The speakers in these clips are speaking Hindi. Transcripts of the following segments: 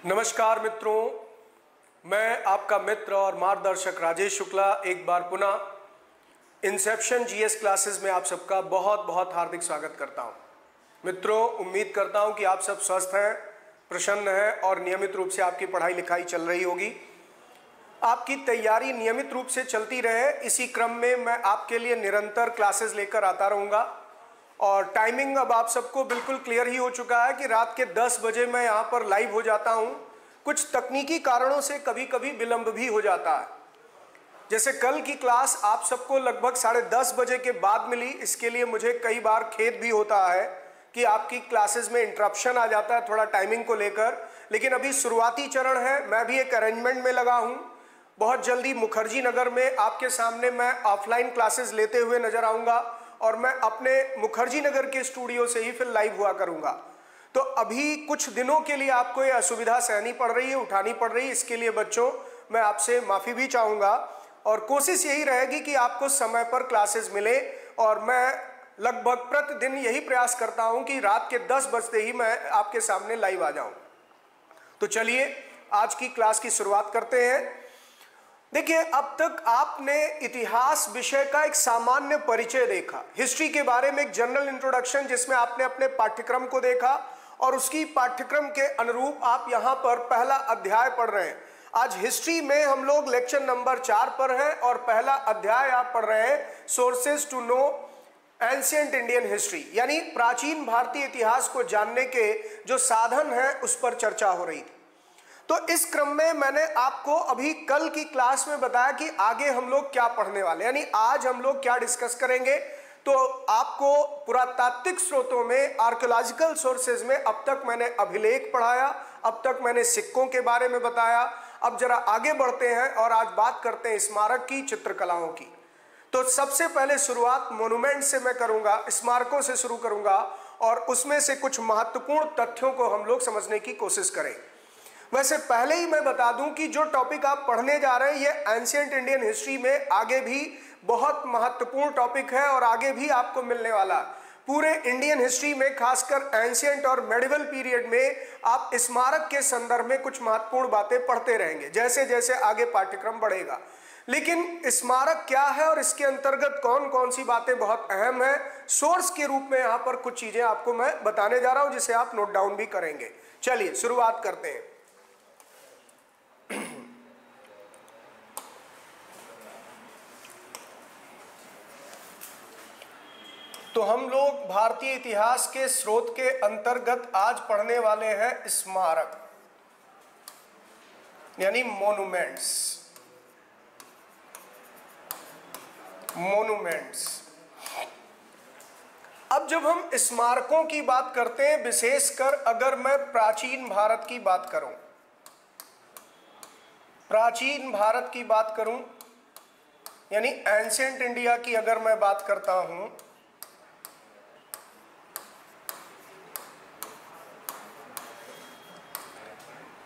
नमस्कार मित्रों, मैं आपका मित्र और मार्गदर्शक राजेश शुक्ला एक बार पुनः इंसेप्शन जीएस क्लासेस में आप सबका बहुत बहुत हार्दिक स्वागत करता हूं। मित्रों, उम्मीद करता हूं कि आप सब स्वस्थ हैं, प्रसन्न हैं और नियमित रूप से आपकी पढ़ाई लिखाई चल रही होगी। आपकी तैयारी नियमित रूप से चलती रहे, इसी क्रम में मैं आपके लिए निरंतर क्लासेस लेकर आता रहूँगा। और टाइमिंग अब आप सबको बिल्कुल क्लियर ही हो चुका है कि रात के 10 बजे मैं यहाँ पर लाइव हो जाता हूँ। कुछ तकनीकी कारणों से कभी कभी विलंब भी हो जाता है। जैसे कल की क्लास आप सबको लगभग 10:30 बजे के बाद मिली, इसके लिए मुझे कई बार खेद भी होता है कि आपकी क्लासेस में इंटरप्शन आ जाता है थोड़ा टाइमिंग को लेकर। लेकिन अभी शुरुआती चरण है, मैं भी एक अरेंजमेंट में लगा हूँ। बहुत जल्दी मुखर्जी नगर में आपके सामने मैं ऑफलाइन क्लासेस लेते हुए नजर आऊँगा और मैं अपने मुखर्जी नगर के स्टूडियो से ही फिर लाइव हुआ करूंगा। तो अभी कुछ दिनों के लिए आपको ये असुविधा सहनी पड़ रही है, उठानी पड़ रही है। इसके लिए बच्चों मैं आपसे माफ़ी भी चाहूँगा और कोशिश यही रहेगी कि आपको समय पर क्लासेस मिले। और मैं लगभग प्रतिदिन यही प्रयास करता हूँ कि रात के 10 बजते ही मैं आपके सामने लाइव आ जाऊँ। तो चलिए आज की क्लास की शुरुआत करते हैं। देखिए, अब तक आपने इतिहास विषय का एक सामान्य परिचय देखा, हिस्ट्री के बारे में एक जनरल इंट्रोडक्शन, जिसमें आपने अपने पाठ्यक्रम को देखा और उसकी पाठ्यक्रम के अनुरूप आप यहां पर पहला अध्याय पढ़ रहे हैं। आज हिस्ट्री में हम लोग लेक्चर नंबर 4 पर हैं और पहला अध्याय आप पढ़ रहे हैं sources to know ancient Indian history, यानी प्राचीन भारतीय इतिहास को जानने के जो साधन हैं उस पर चर्चा हो रही थी। तो इस क्रम में मैंने आपको अभी कल की क्लास में बताया कि आगे हम लोग क्या पढ़ने वाले, यानी आज हम लोग क्या डिस्कस करेंगे। तो आपको पुरातात्विक स्रोतों में, आर्कियोलॉजिकल सोर्सेज में अब तक मैंने अभिलेख पढ़ाया, अब तक मैंने सिक्कों के बारे में बताया। अब जरा आगे बढ़ते हैं और आज बात करते हैं स्मारक की, चित्रकलाओं की। तो सबसे पहले शुरुआत मोन्यूमेंट से मैं करूंगा, स्मारकों से शुरू करूंगा और उसमें से कुछ महत्वपूर्ण तथ्यों को हम लोग समझने की कोशिश करें। वैसे पहले ही मैं बता दूं कि जो टॉपिक आप पढ़ने जा रहे हैं ये एंशिएंट इंडियन हिस्ट्री में आगे भी बहुत महत्वपूर्ण टॉपिक है और आगे भी आपको मिलने वाला। पूरे इंडियन हिस्ट्री में खासकर एंशिएंट और मेडिवल पीरियड में आप स्मारक के संदर्भ में कुछ महत्वपूर्ण बातें पढ़ते रहेंगे जैसे जैसे आगे पाठ्यक्रम बढ़ेगा। लेकिन स्मारक क्या है और इसके अंतर्गत कौन कौन सी बातें बहुत अहम है, सोर्स के रूप में यहाँ पर कुछ चीजें आपको मैं बताने जा रहा हूँ जिसे आप नोट डाउन भी करेंगे। चलिए शुरुआत करते हैं। तो हम लोग भारतीय इतिहास के स्रोत के अंतर्गत आज पढ़ने वाले हैं स्मारक, यानी मोन्यूमेंट्स। अब जब हम स्मारकों की बात करते हैं, विशेषकर अगर मैं प्राचीन भारत की बात करूं, यानी एंशिएंट इंडिया की अगर मैं बात करता हूं,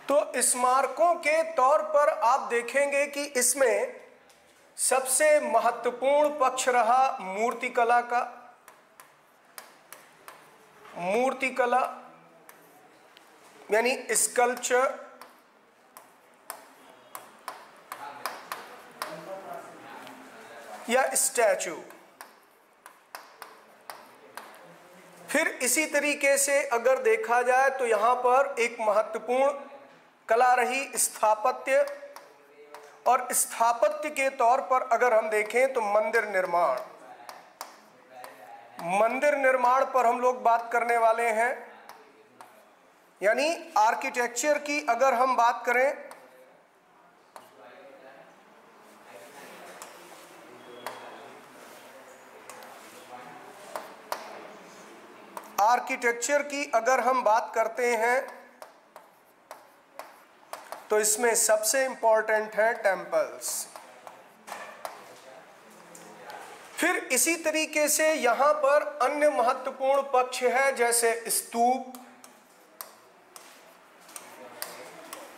तो स्मारकों के तौर पर आप देखेंगे कि इसमें सबसे महत्वपूर्ण पक्ष रहा मूर्तिकला का। मूर्तिकला यानी स्कल्पचर, या स्टैचू। फिर इसी तरीके से अगर देखा जाए तो यहां पर एक महत्वपूर्ण कला रही स्थापत्य, और स्थापत्य के तौर पर अगर हम देखें तो मंदिर निर्माण पर हम लोग बात करने वाले हैं। यानी आर्किटेक्चर की अगर हम बात करें, करते हैं तो इसमें सबसे इंपॉर्टेंट है टेम्पल्स। फिर इसी तरीके से यहां पर अन्य महत्वपूर्ण पक्ष है जैसे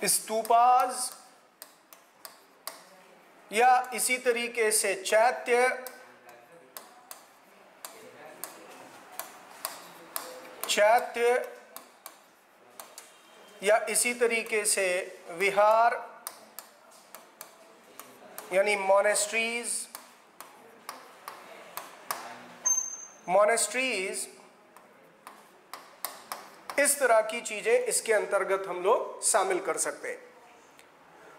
स्तूपाज, या इसी तरीके से चैत्य, या इसी तरीके से विहार यानी मोनेस्ट्रीज, इस तरह की चीजें इसके अंतर्गत हम लोग शामिल कर सकते हैं।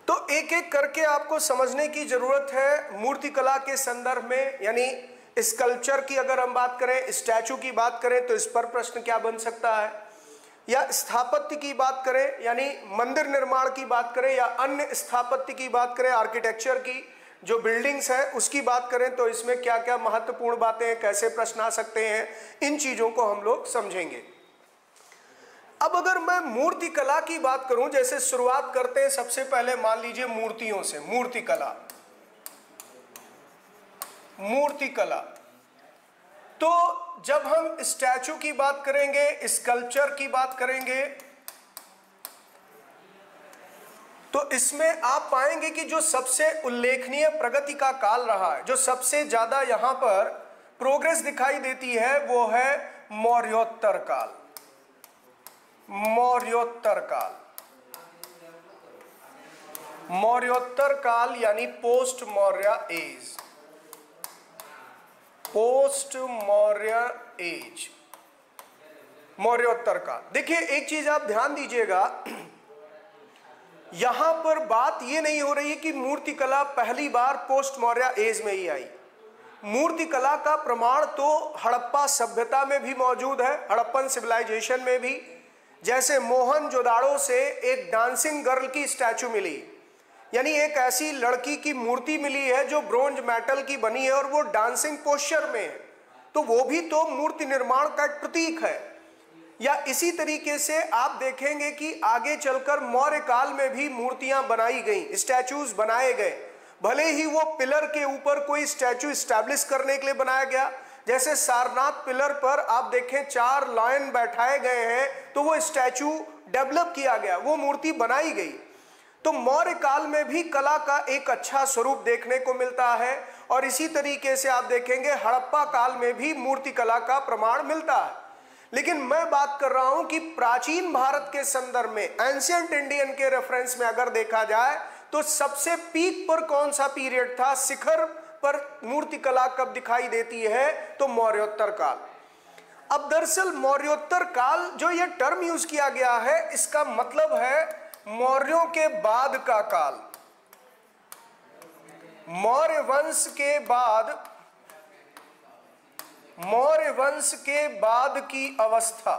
तो एक एक करके आपको समझने की जरूरत है मूर्तिकला के संदर्भ में। यानी स्कल्पचर की अगर हम बात करें, स्टैचू की बात करें तो इस पर प्रश्न क्या बन सकता है, या स्थापत्य की बात करें यानी मंदिर निर्माण की बात करें, या अन्य स्थापत्य की बात करें, आर्किटेक्चर की जो बिल्डिंग्स है उसकी बात करें, तो इसमें क्या क्या महत्वपूर्ण बातें हैं, कैसे प्रश्न आ सकते हैं, इन चीजों को हम लोग समझेंगे। अब अगर मैं मूर्तिकला की बात करूं, जैसे शुरुआत करते हैं सबसे पहले मान लीजिए मूर्तियों से। मूर्तिकला तो जब हम स्टैचू की बात करेंगे, स्कल्पचर की बात करेंगे, तो इसमें आप पाएंगे कि जो सबसे उल्लेखनीय प्रगति का काल रहा है, जो सबसे ज्यादा यहां पर प्रोग्रेस दिखाई देती है, वो है मौर्योत्तर काल। मौर्योत्तर काल यानी पोस्ट मौर्य एज। मौर्योत्तर काल। देखिए एक चीज आप ध्यान दीजिएगा, यहां पर बात यह नहीं हो रही है कि मूर्तिकला पहली बार पोस्ट मौर्य एज में ही आई। मूर्तिकला का प्रमाण तो हड़प्पा सभ्यता में भी मौजूद है, हड़प्पन सिविलाइजेशन में भी। जैसे मोहनजोदाड़ो से एक डांसिंग गर्ल की स्टैचू मिली, यानी एक ऐसी लड़की की मूर्ति मिली है जो ब्रोंज मेटल की बनी है और वो डांसिंग पोस्चर में है, तो वो भी तो मूर्ति निर्माण का एक प्रतीक है। या इसी तरीके से आप देखेंगे कि आगे चलकर मौर्य काल में भी मूर्तियां बनाई गई, स्टैचूज बनाए गए, भले ही वो पिलर के ऊपर कोई स्टैचू स्टैब्लिश करने के लिए बनाया गया। जैसे सारनाथ पिलर पर आप देखें 4 लायन बैठाए गए हैं, तो वो स्टैचू डेवलप किया गया, वो मूर्ति बनाई गई। तो मौर्य काल में भी कला का एक अच्छा स्वरूप देखने को मिलता है, और इसी तरीके से आप देखेंगे हड़प्पा काल में भी मूर्ति कला का प्रमाण मिलता है। लेकिन मैं बात कर रहा हूं कि प्राचीन भारत के संदर्भ में, एंशिएंट इंडियन के रेफरेंस में अगर देखा जाए तो सबसे पीक पर कौन सा पीरियड था, शिखर पर मूर्तिकला कब दिखाई देती है, तो मौर्योत्तर काल। अब दरअसल मौर्योत्तर काल जो ये टर्म यूज किया गया है, इसका मतलब है मौर्यों के बाद का काल। मौर्य वंश के बाद की अवस्था,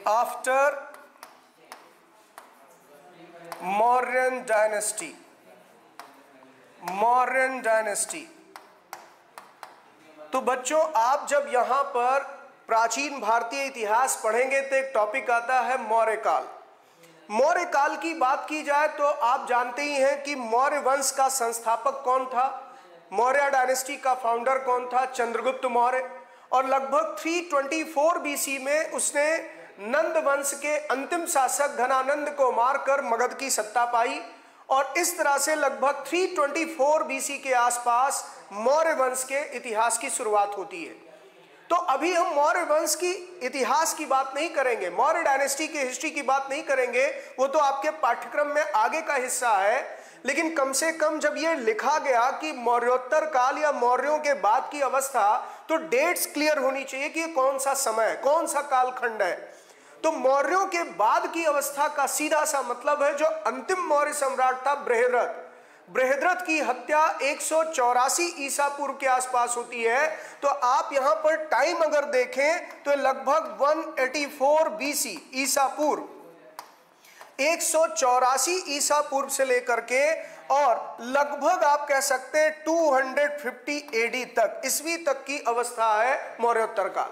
आफ्टर मौर्यन डायनेस्टी। तो बच्चों आप जब यहां पर प्राचीन भारतीय इतिहास पढ़ेंगे तो एक टॉपिक आता है मौर्य काल। मौर्य काल की बात की जाए तो आप जानते ही हैं कि मौर्य वंश का संस्थापक कौन था, मौर्य डायनेस्टी का फाउंडर कौन था, चंद्रगुप्त मौर्य। और लगभग 324 बीसी में उसने नंद वंश के अंतिम शासक घनानंद को मारकर मगध की सत्ता पाई, और इस तरह से लगभग 324 बीसी के आसपास मौर्य वंश के इतिहास की शुरुआत होती है। तो अभी हम मौर्य वंश की इतिहास की बात नहीं करेंगे, मौर्य डायनेस्टी की हिस्ट्री की बात नहीं करेंगे, वो तो आपके पाठ्यक्रम में आगे का हिस्सा है। लेकिन कम से कम जब ये लिखा गया कि मौर्योत्तर काल या मौर्यों के बाद की अवस्था, तो डेट्स क्लियर होनी चाहिए कि कौन सा समय, कौन सा कालखंड है। तो मौर्यों के बाद की अवस्था का सीधा सा मतलब है जो अंतिम मौर्य सम्राट था बृहद्रथ की हत्या 184 ईसा पूर्व के आसपास होती है। तो आप यहां पर टाइम अगर देखें तो लगभग 184 बीसी ईसा पूर्व, 184 ईसा पूर्व से लेकर के और लगभग आप कह सकते हैं 250 एडी तक, ईस्वी तक की अवस्था है मौर्योत्तर काल।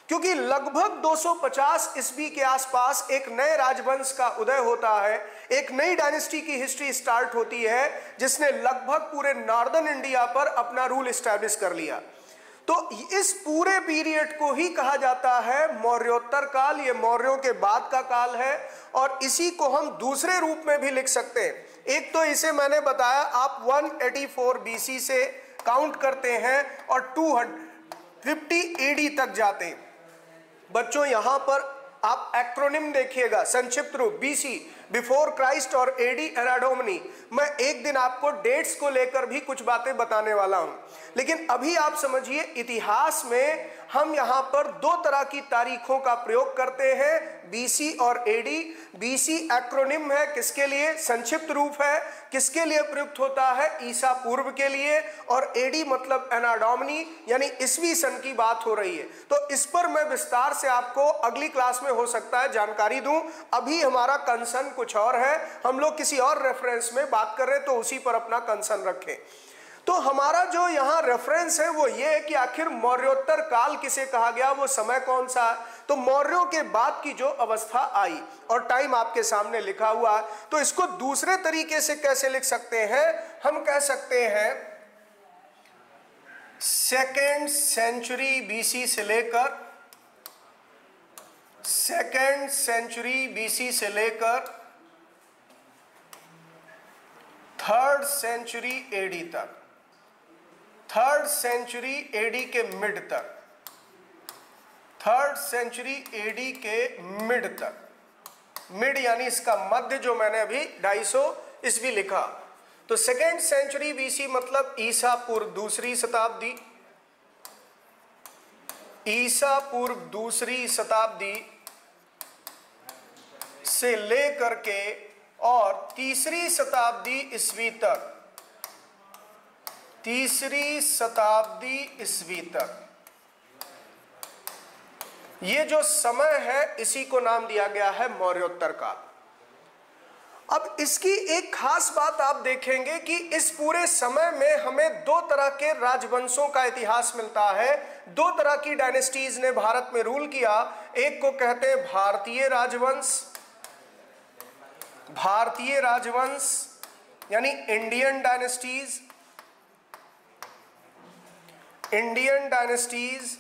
क्योंकि लगभग 250 ईस्वी के आसपास एक नए राजवंश का उदय होता है, एक नई डायनेस्टी की हिस्ट्री स्टार्ट होती है जिसने लगभग पूरे नॉर्दर्न इंडिया पर अपना रूल एस्टैब्लिश कर लिया। तो इस पूरे पीरियड को ही कहा जाता है मौर्योत्तर काल, ये मौर्यों के बाद का काल है। और इसी को हम दूसरे रूप में भी लिख सकते हैं। एक तो इसे मैंने बताया आप 184 बीसी से काउंट करते हैं और 50 एडी तक जाते हैं। बच्चों यहां पर आप एक्रोनिम देखिएगा, संक्षिप्त रूप बीसी बिफोर क्राइस्ट और एडी एनाडोमनी। मैं एक दिन आपको डेट्स को लेकर भी कुछ बातें बताने वाला हूं, लेकिन अभी आप समझिए इतिहास में हम यहां पर दो तरह की तारीखों का प्रयोग करते हैं, बीसी और एडी। बीसी एक्रोनिम है, किसके लिए? संक्षिप्त रूप है, किसके लिए प्रयुक्त होता है? ईसा पूर्व के लिए। और एडी मतलब एनाडोमनी, यानी ईस्वी सन की बात हो रही है। तो इस पर मैं विस्तार से आपको अगली क्लास में हो सकता है जानकारी दूं। अभी हमारा कंसर्न कुछ और है, हम लोग किसी और रेफरेंस में बात कर रहे हैं, तो उसी पर अपना कंसर्न रखें। तो हमारा जो यहाँ रेफरेंस है वो ये है कि आखिर मौर्योत्तर काल किसे कहा गया, वो समय कौन सा है। तो मौर्यों के बाद की जो अवस्था आई, और टाइम आपके सामने लिखा हुआ है, तो इसको दूसरे तरीके से कैसे लिख सकते हैं? हम कह सकते हैं 2nd सेंचुरी बीसी से लेकर 2nd सेंचुरी बीसी से लेकर 3rd सेंचुरी एडी तक, 3rd सेंचुरी एडी के मिड तक, 3rd सेंचुरी एडी के मिड तक। मिड यानी इसका मध्य, जो मैंने अभी 250 ईस्वी लिखा। तो 2nd सेंचुरी बीसी मतलब ईसा पूर्व दूसरी शताब्दी, ईसा पूर्व दूसरी शताब्दी से लेकर के और तीसरी शताब्दी ईस्वी तक, तीसरी शताब्दी ईस्वी तक, ये जो समय है इसी को नाम दिया गया है मौर्योत्तर काल। अब इसकी एक खास बात आप देखेंगे कि इस पूरे समय में हमें दो तरह के राजवंशों का इतिहास मिलता है। दो तरह की डायनेस्टीज ने भारत में रूल किया। एक को कहते हैं भारतीय राजवंश, भारतीय राजवंश यानी Indian dynasties, Indian dynasties,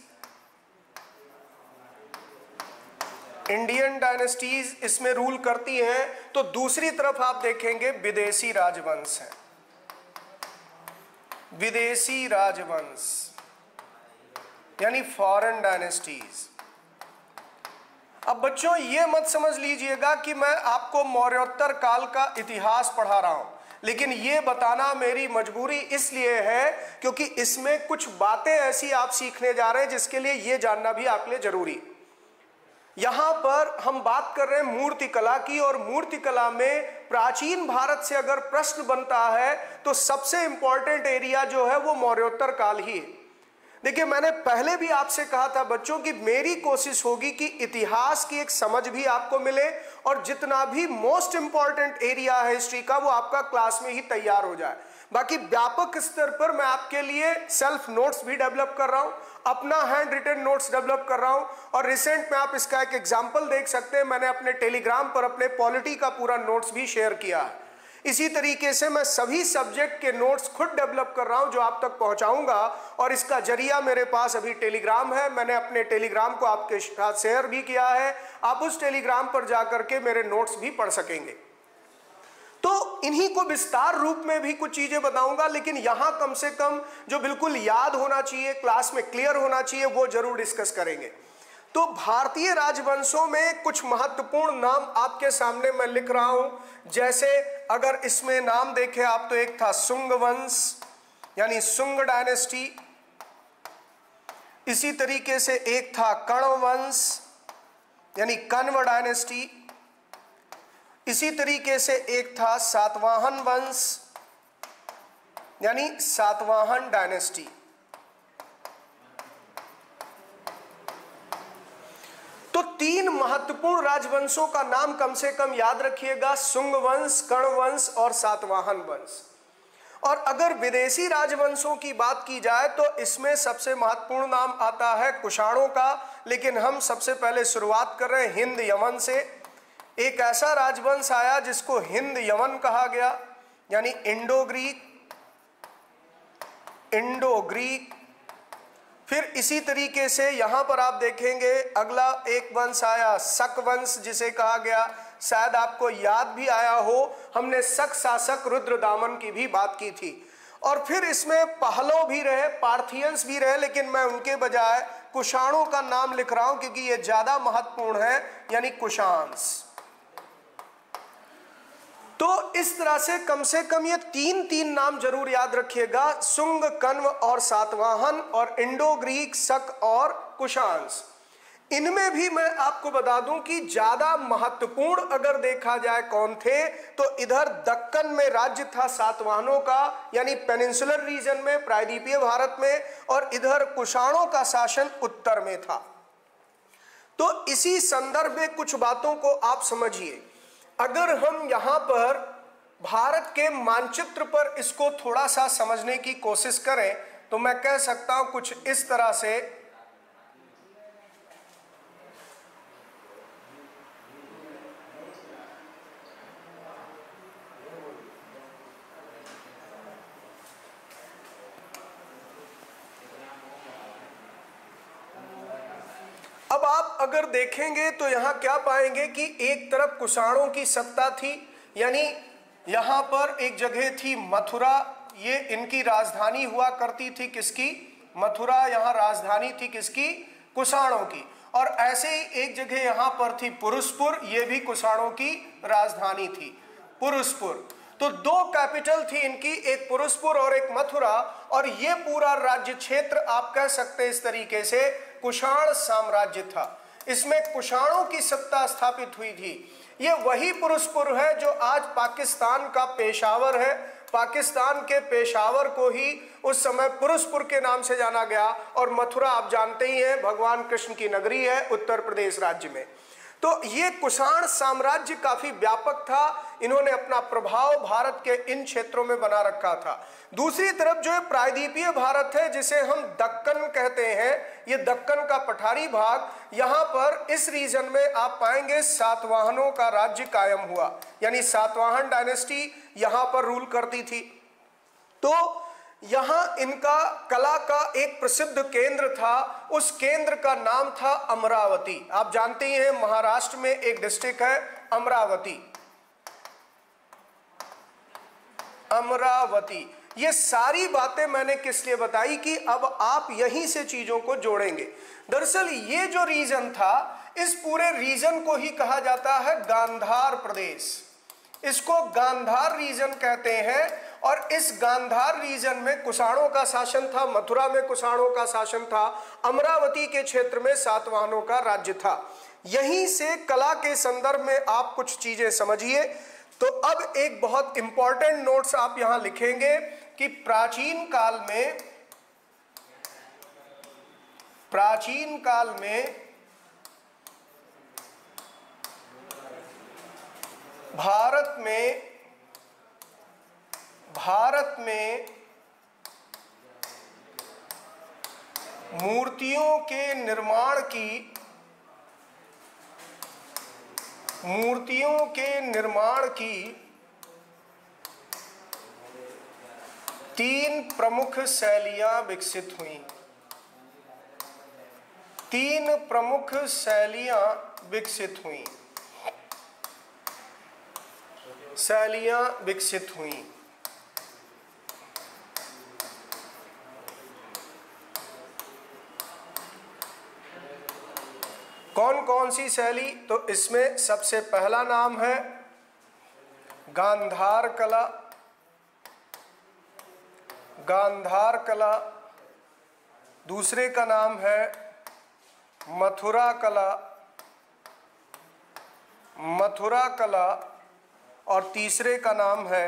Indian dynasties इसमें रूल करती हैं। तो दूसरी तरफ आप देखेंगे विदेशी राजवंश है, विदेशी राजवंश यानी फॉरेन डायनेस्टीज। अब बच्चों ये मत समझ लीजिएगा कि मैं आपको मौर्योत्तर काल का इतिहास पढ़ा रहा हूं, लेकिन ये बताना मेरी मजबूरी इसलिए है क्योंकि इसमें कुछ बातें ऐसी आप सीखने जा रहे हैं जिसके लिए ये जानना भी आपके लिए जरूरी। यहां पर हम बात कर रहे हैं मूर्तिकला की, और मूर्तिकला में प्राचीन भारत से अगर प्रश्न बनता है तो सबसे इंपॉर्टेंट एरिया जो है वो मौर्योत्तर काल ही है। देखिए मैंने पहले भी आपसे कहा था बच्चों कि मेरी कोशिश होगी कि इतिहास की एक समझ भी आपको मिले, और जितना भी मोस्ट इंपॉर्टेंट एरिया है हिस्ट्री का वो आपका क्लास में ही तैयार हो जाए। बाकी व्यापक स्तर पर मैं आपके लिए सेल्फ नोट्स भी डेवलप कर रहा हूं, अपना हैंड रिटन नोट्स डेवलप कर रहा हूं। और रिसेंट में आप इसका एक एग्जांपल देख सकते हैं, मैंने अपने टेलीग्राम पर अपने पॉलिटी का पूरा नोट्स भी शेयर किया है। इसी तरीके से मैं सभी सब्जेक्ट के नोट्स खुद डेवलप कर रहा हूं जो आप तक पहुंचाऊंगा, और इसका जरिया मेरे पास अभी टेलीग्राम है। मैंने अपने टेलीग्राम को आपके साथ शेयर भी किया है, आप उस टेलीग्राम पर जाकर के मेरे नोट्स भी पढ़ सकेंगे। तो इन्हीं को विस्तार रूप में भी कुछ चीजें बताऊंगा, लेकिन यहां कम से कम जो बिल्कुल याद होना चाहिए, क्लास में क्लियर होना चाहिए, वो जरूर डिस्कस करेंगे। तो भारतीय राजवंशों में कुछ महत्वपूर्ण नाम आपके सामने मैं लिख रहा हूं। जैसे अगर इसमें नाम देखें आप तो एक था सुंग वंश यानी सुंग डायनेस्टी, इसी तरीके से एक था कण्व वंश यानी कण्व डायनेस्टी, इसी तरीके से एक था सातवाहन वंश यानी सातवाहन डायनेस्टी। तो तीन महत्वपूर्ण राजवंशों का नाम कम से कम याद रखिएगा, सुंग वंश, कण्व वंश और सातवाहन वंश। और अगर विदेशी राजवंशों की बात की जाए तो इसमें सबसे महत्वपूर्ण नाम आता है कुषाणों का, लेकिन हम सबसे पहले शुरुआत कर रहे हैं हिंद यमन से। एक ऐसा राजवंश आया जिसको हिंद यमन कहा गया यानी इंडो ग्रीक, इंडो ग्रीक। फिर इसी तरीके से यहां पर आप देखेंगे अगला एक वंश आया शक वंश, जिसे कहा गया, शायद आपको याद भी आया हो, हमने शक शासक रुद्रदामन की भी बात की थी। और फिर इसमें पहलो भी रहे, पार्थियंस भी रहे, लेकिन मैं उनके बजाय कुषाणों का नाम लिख रहा हूं क्योंकि ये ज्यादा महत्वपूर्ण है, यानी कुषाण्स। तो इस तरह से कम ये तीन नाम जरूर याद रखिएगा, सुंग, कण्व और सातवाहन, और इंडो ग्रीक, शक और कुषाण्स। इनमें भी मैं आपको बता दूं कि ज्यादा महत्वपूर्ण अगर देखा जाए कौन थे, तो इधर दक्कन में राज्य था सातवाहनों का, यानी पेनिनसुलर रीजन में, प्रायद्वीपीय भारत में, और इधर कुषाणों का शासन उत्तर में था। तो इसी संदर्भ में कुछ बातों को आप समझिए। अगर हम यहां पर भारत के मानचित्र पर इसको थोड़ा सा समझने की कोशिश करें तो मैं कह सकता हूं कुछ इस तरह से। अब आप अगर देखेंगे तो यहां क्या पाएंगे कि एक तरफ कुषाणों की सत्ता थी, यानी यहां पर एक जगह थी मथुरा, ये इनकी राजधानी हुआ करती थी, किसकी? मथुरा। यहां राजधानी थी किसकी? कुषाणों की। और ऐसे ही एक जगह यहां पर थी पुरुषपुर, ये भी कुषाणों की राजधानी थी, पुरुषपुर। तो दो कैपिटल थी इनकी, एक पुरुषपुर और एक मथुरा, और ये पूरा राज्य क्षेत्र आप कह सकते हैं इस तरीके से कुषाण साम्राज्य था। इसमें कुषाणों की सत्ता स्थापित हुई थी। ये वही पुरुषपुर है जो आज पाकिस्तान का पेशावर है। पाकिस्तान के पेशावर को ही उस समय पुरुषपुर के नाम से जाना गया, और मथुरा आप जानते ही हैं भगवान कृष्ण की नगरी है उत्तर प्रदेश राज्य में। तो ये कुषाण साम्राज्य काफी व्यापक था, इन्होंने अपना प्रभाव भारत के इन क्षेत्रों में बना रखा था। दूसरी तरफ जो है प्रायद्वीपीय भारत है, जिसे हम दक्कन कहते हैं, ये दक्कन का पठारी भाग, यहाँ पर इस रीजन में आप पाएंगे सातवाहनों का राज्य कायम हुआ, यानी सातवाहन डायनेस्टी यहाँ पर रूल करती थी। तो यहां इनका कला का एक प्रसिद्ध केंद्र था, उस केंद्र का नाम था अमरावती। आप जानते ही हैं महाराष्ट्र में एक डिस्ट्रिक्ट है अमरावती। अमरावती। ये सारी बातें मैंने किस लिए बताई कि अब आप यहीं से चीजों को जोड़ेंगे। दरअसल ये जो रीजन था, इस पूरे रीजन को ही कहा जाता है गांधार प्रदेश। इसको गांधार रीजन कहते हैं। और इस गांधार रीजन में कुषाणों का शासन था, मथुरा में कुषाणों का शासन था, अमरावती के क्षेत्र में सातवाहनों का राज्य था। यहीं से कला के संदर्भ में आप कुछ चीजें समझिए। तो अब एक बहुत इंपॉर्टेंट नोट्स आप यहां लिखेंगे कि प्राचीन काल में भारत में मूर्तियों के निर्माण की तीन प्रमुख शैलियां विकसित हुई। तीन प्रमुख शैलियां विकसित हुई। कौन कौन सी शैली? तो इसमें सबसे पहला नाम है गांधार कला, दूसरे का नाम है मथुरा कला, और तीसरे का नाम है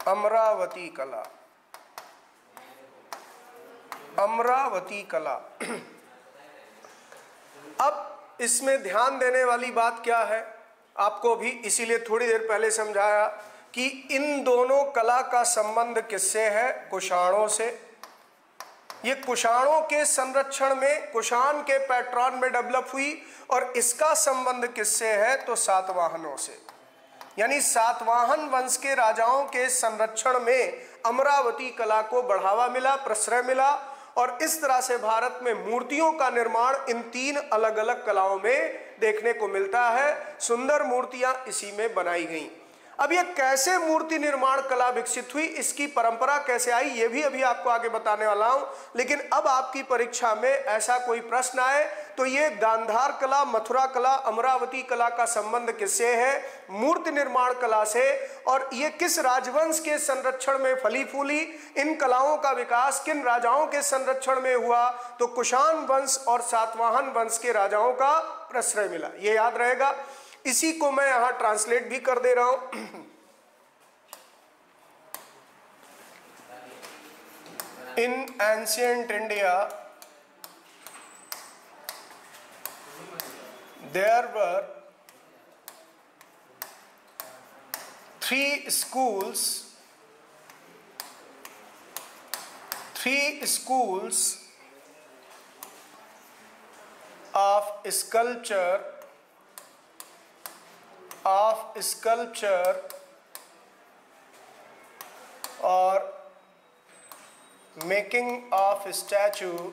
अमरावती कला। अब इसमें ध्यान देने वाली बात क्या है, आपको भी इसीलिए थोड़ी देर पहले समझाया कि इन दोनों कला का संबंध किससे है? कुषाणों से। ये कुषाणों के संरक्षण में, कुषाण के पैट्रॉन में डेवलप हुई, और इसका संबंध किससे है? तो सातवाहनों से। यानी सातवाहन वंश के राजाओं के संरक्षण में अमरावती कला को बढ़ावा मिला, प्रश्रय मिला, और इस तरह से भारत में मूर्तियों का निर्माण इन तीन अलग अलग कलाओं में देखने को मिलता है। सुंदर मूर्तियां इसी में बनाई गई। अब ये कैसे मूर्ति निर्माण कला विकसित हुई, इसकी परंपरा कैसे आई, ये भी अभी आपको आगे बताने वाला हूं। लेकिन अब आपकी परीक्षा में ऐसा कोई प्रश्न आए तो ये गांधार कला, मथुरा कला, अमरावती कला का संबंध किससे है? मूर्ति निर्माण कला से। और ये किस राजवंश के संरक्षण में फली फूली? इन कलाओं का विकास किन राजाओं के संरक्षण में हुआ? तो कुषाण वंश और सातवाहन वंश के राजाओं का प्रश्रय मिला, ये याद रहेगा। इसी को मैं यहां ट्रांसलेट भी कर दे रहा हूं। In ancient India there were 3 schools of sculpture or making of statue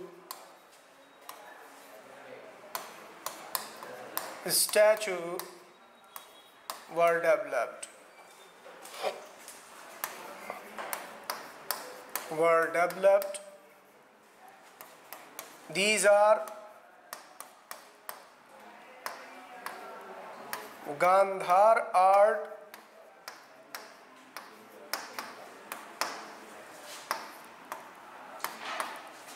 were developed. These are Gandhar art,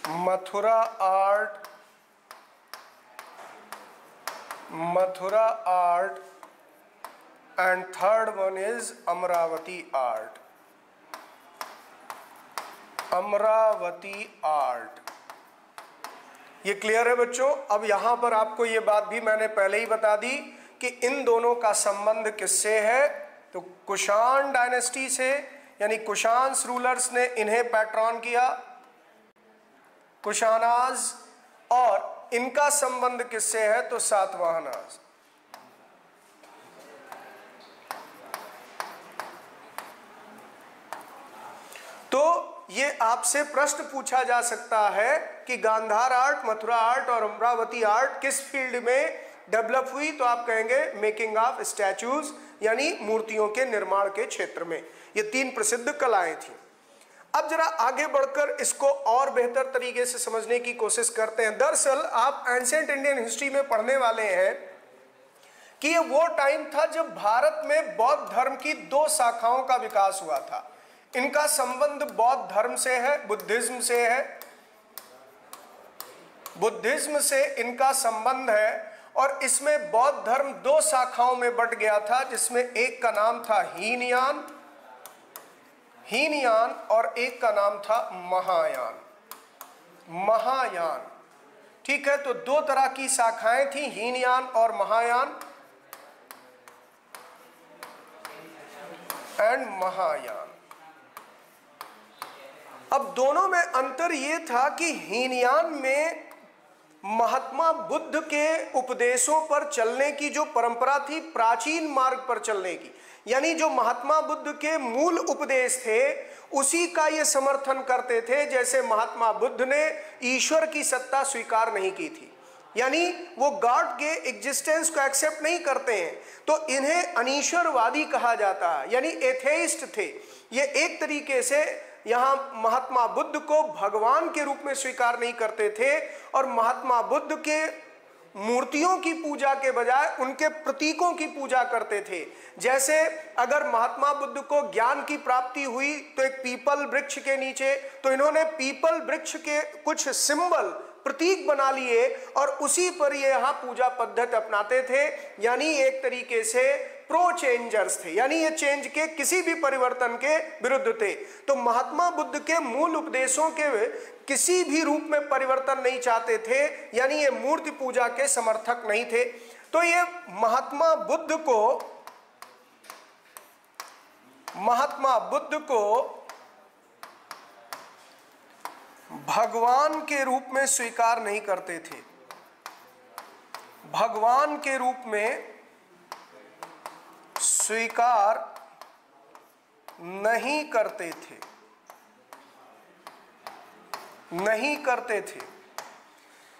Mathura art, and third one is Amravati art. ये क्लियर है बच्चों? अब यहां पर आपको ये बात भी मैंने पहले ही बता दी कि इन दोनों का संबंध किससे है? तो कुषाण डायनेस्टी से, यानी कुषाण रूलर्स ने इन्हें पैट्रॉन किया, कुषाणाज। और इनका संबंध किससे है? तो सातवाहनाज। तो ये आपसे प्रश्न पूछा जा सकता है कि गांधार आर्ट, मथुरा आर्ट और अमरावती आर्ट किस फील्ड में डेवलप हुई? तो आप कहेंगे मेकिंग ऑफ स्टैचूज, यानी मूर्तियों के निर्माण के क्षेत्र में। ये 3 प्रसिद्ध कलाएं थी। अब जरा आगे बढ़कर इसको और बेहतर तरीके से समझने की कोशिश करते हैं। दरअसल आप एंशिएंट इंडियन हिस्ट्री में पढ़ने वाले हैं कि ये वो टाइम था जब भारत में बौद्ध धर्म की 2 शाखाओं का विकास हुआ था। इनका संबंध बौद्ध धर्म से है, बुद्धिज्म से है। बुद्धिज्म से इनका संबंध है और इसमें बौद्ध धर्म 2 शाखाओं में बंट गया था, जिसमें एक का नाम था हीनयान और एक का नाम था महायान। ठीक है, तो 2 तरह की शाखाएं थी, हीनयान और महायान महायान। अब दोनों में अंतर ये था कि हीनयान में महात्मा बुद्ध के उपदेशों पर चलने की जो परंपरा थी, प्राचीन मार्ग पर चलने की, यानी जो महात्मा बुद्ध के मूल उपदेश थे उसी का ये समर्थन करते थे। जैसे महात्मा बुद्ध ने ईश्वर की सत्ता स्वीकार नहीं की थी, यानी वो गॉड के एग्जिस्टेंस को एक्सेप्ट नहीं करते हैं, तो इन्हें अनीश्वरवादी कहा जाता है, यानी एथेइस्ट थे। ये एक तरीके से यहाँ महात्मा बुद्ध को भगवान के रूप में स्वीकार नहीं करते थे और महात्मा बुद्ध के मूर्तियों की पूजा के बजाय उनके प्रतीकों की पूजा करते थे। जैसे अगर महात्मा बुद्ध को ज्ञान की प्राप्ति हुई तो एक पीपल वृक्ष के नीचे, तो इन्होंने पीपल वृक्ष के कुछ सिंबल, प्रतीक बना लिए और उसी पर ये यहाँ पूजा पद्धति अपनाते थे, यानी एक तरीके से प्रो चेंजर्स थे, यानी ये चेंज के, किसी भी परिवर्तन के विरुद्ध थे। तो महात्मा बुद्ध के मूल उपदेशों के किसी भी रूप में परिवर्तन नहीं चाहते थे, यानी ये मूर्ति पूजा के समर्थक नहीं थे। तो ये महात्मा बुद्ध को भगवान के रूप में स्वीकार नहीं करते थे, भगवान के रूप में स्वीकार नहीं करते थे।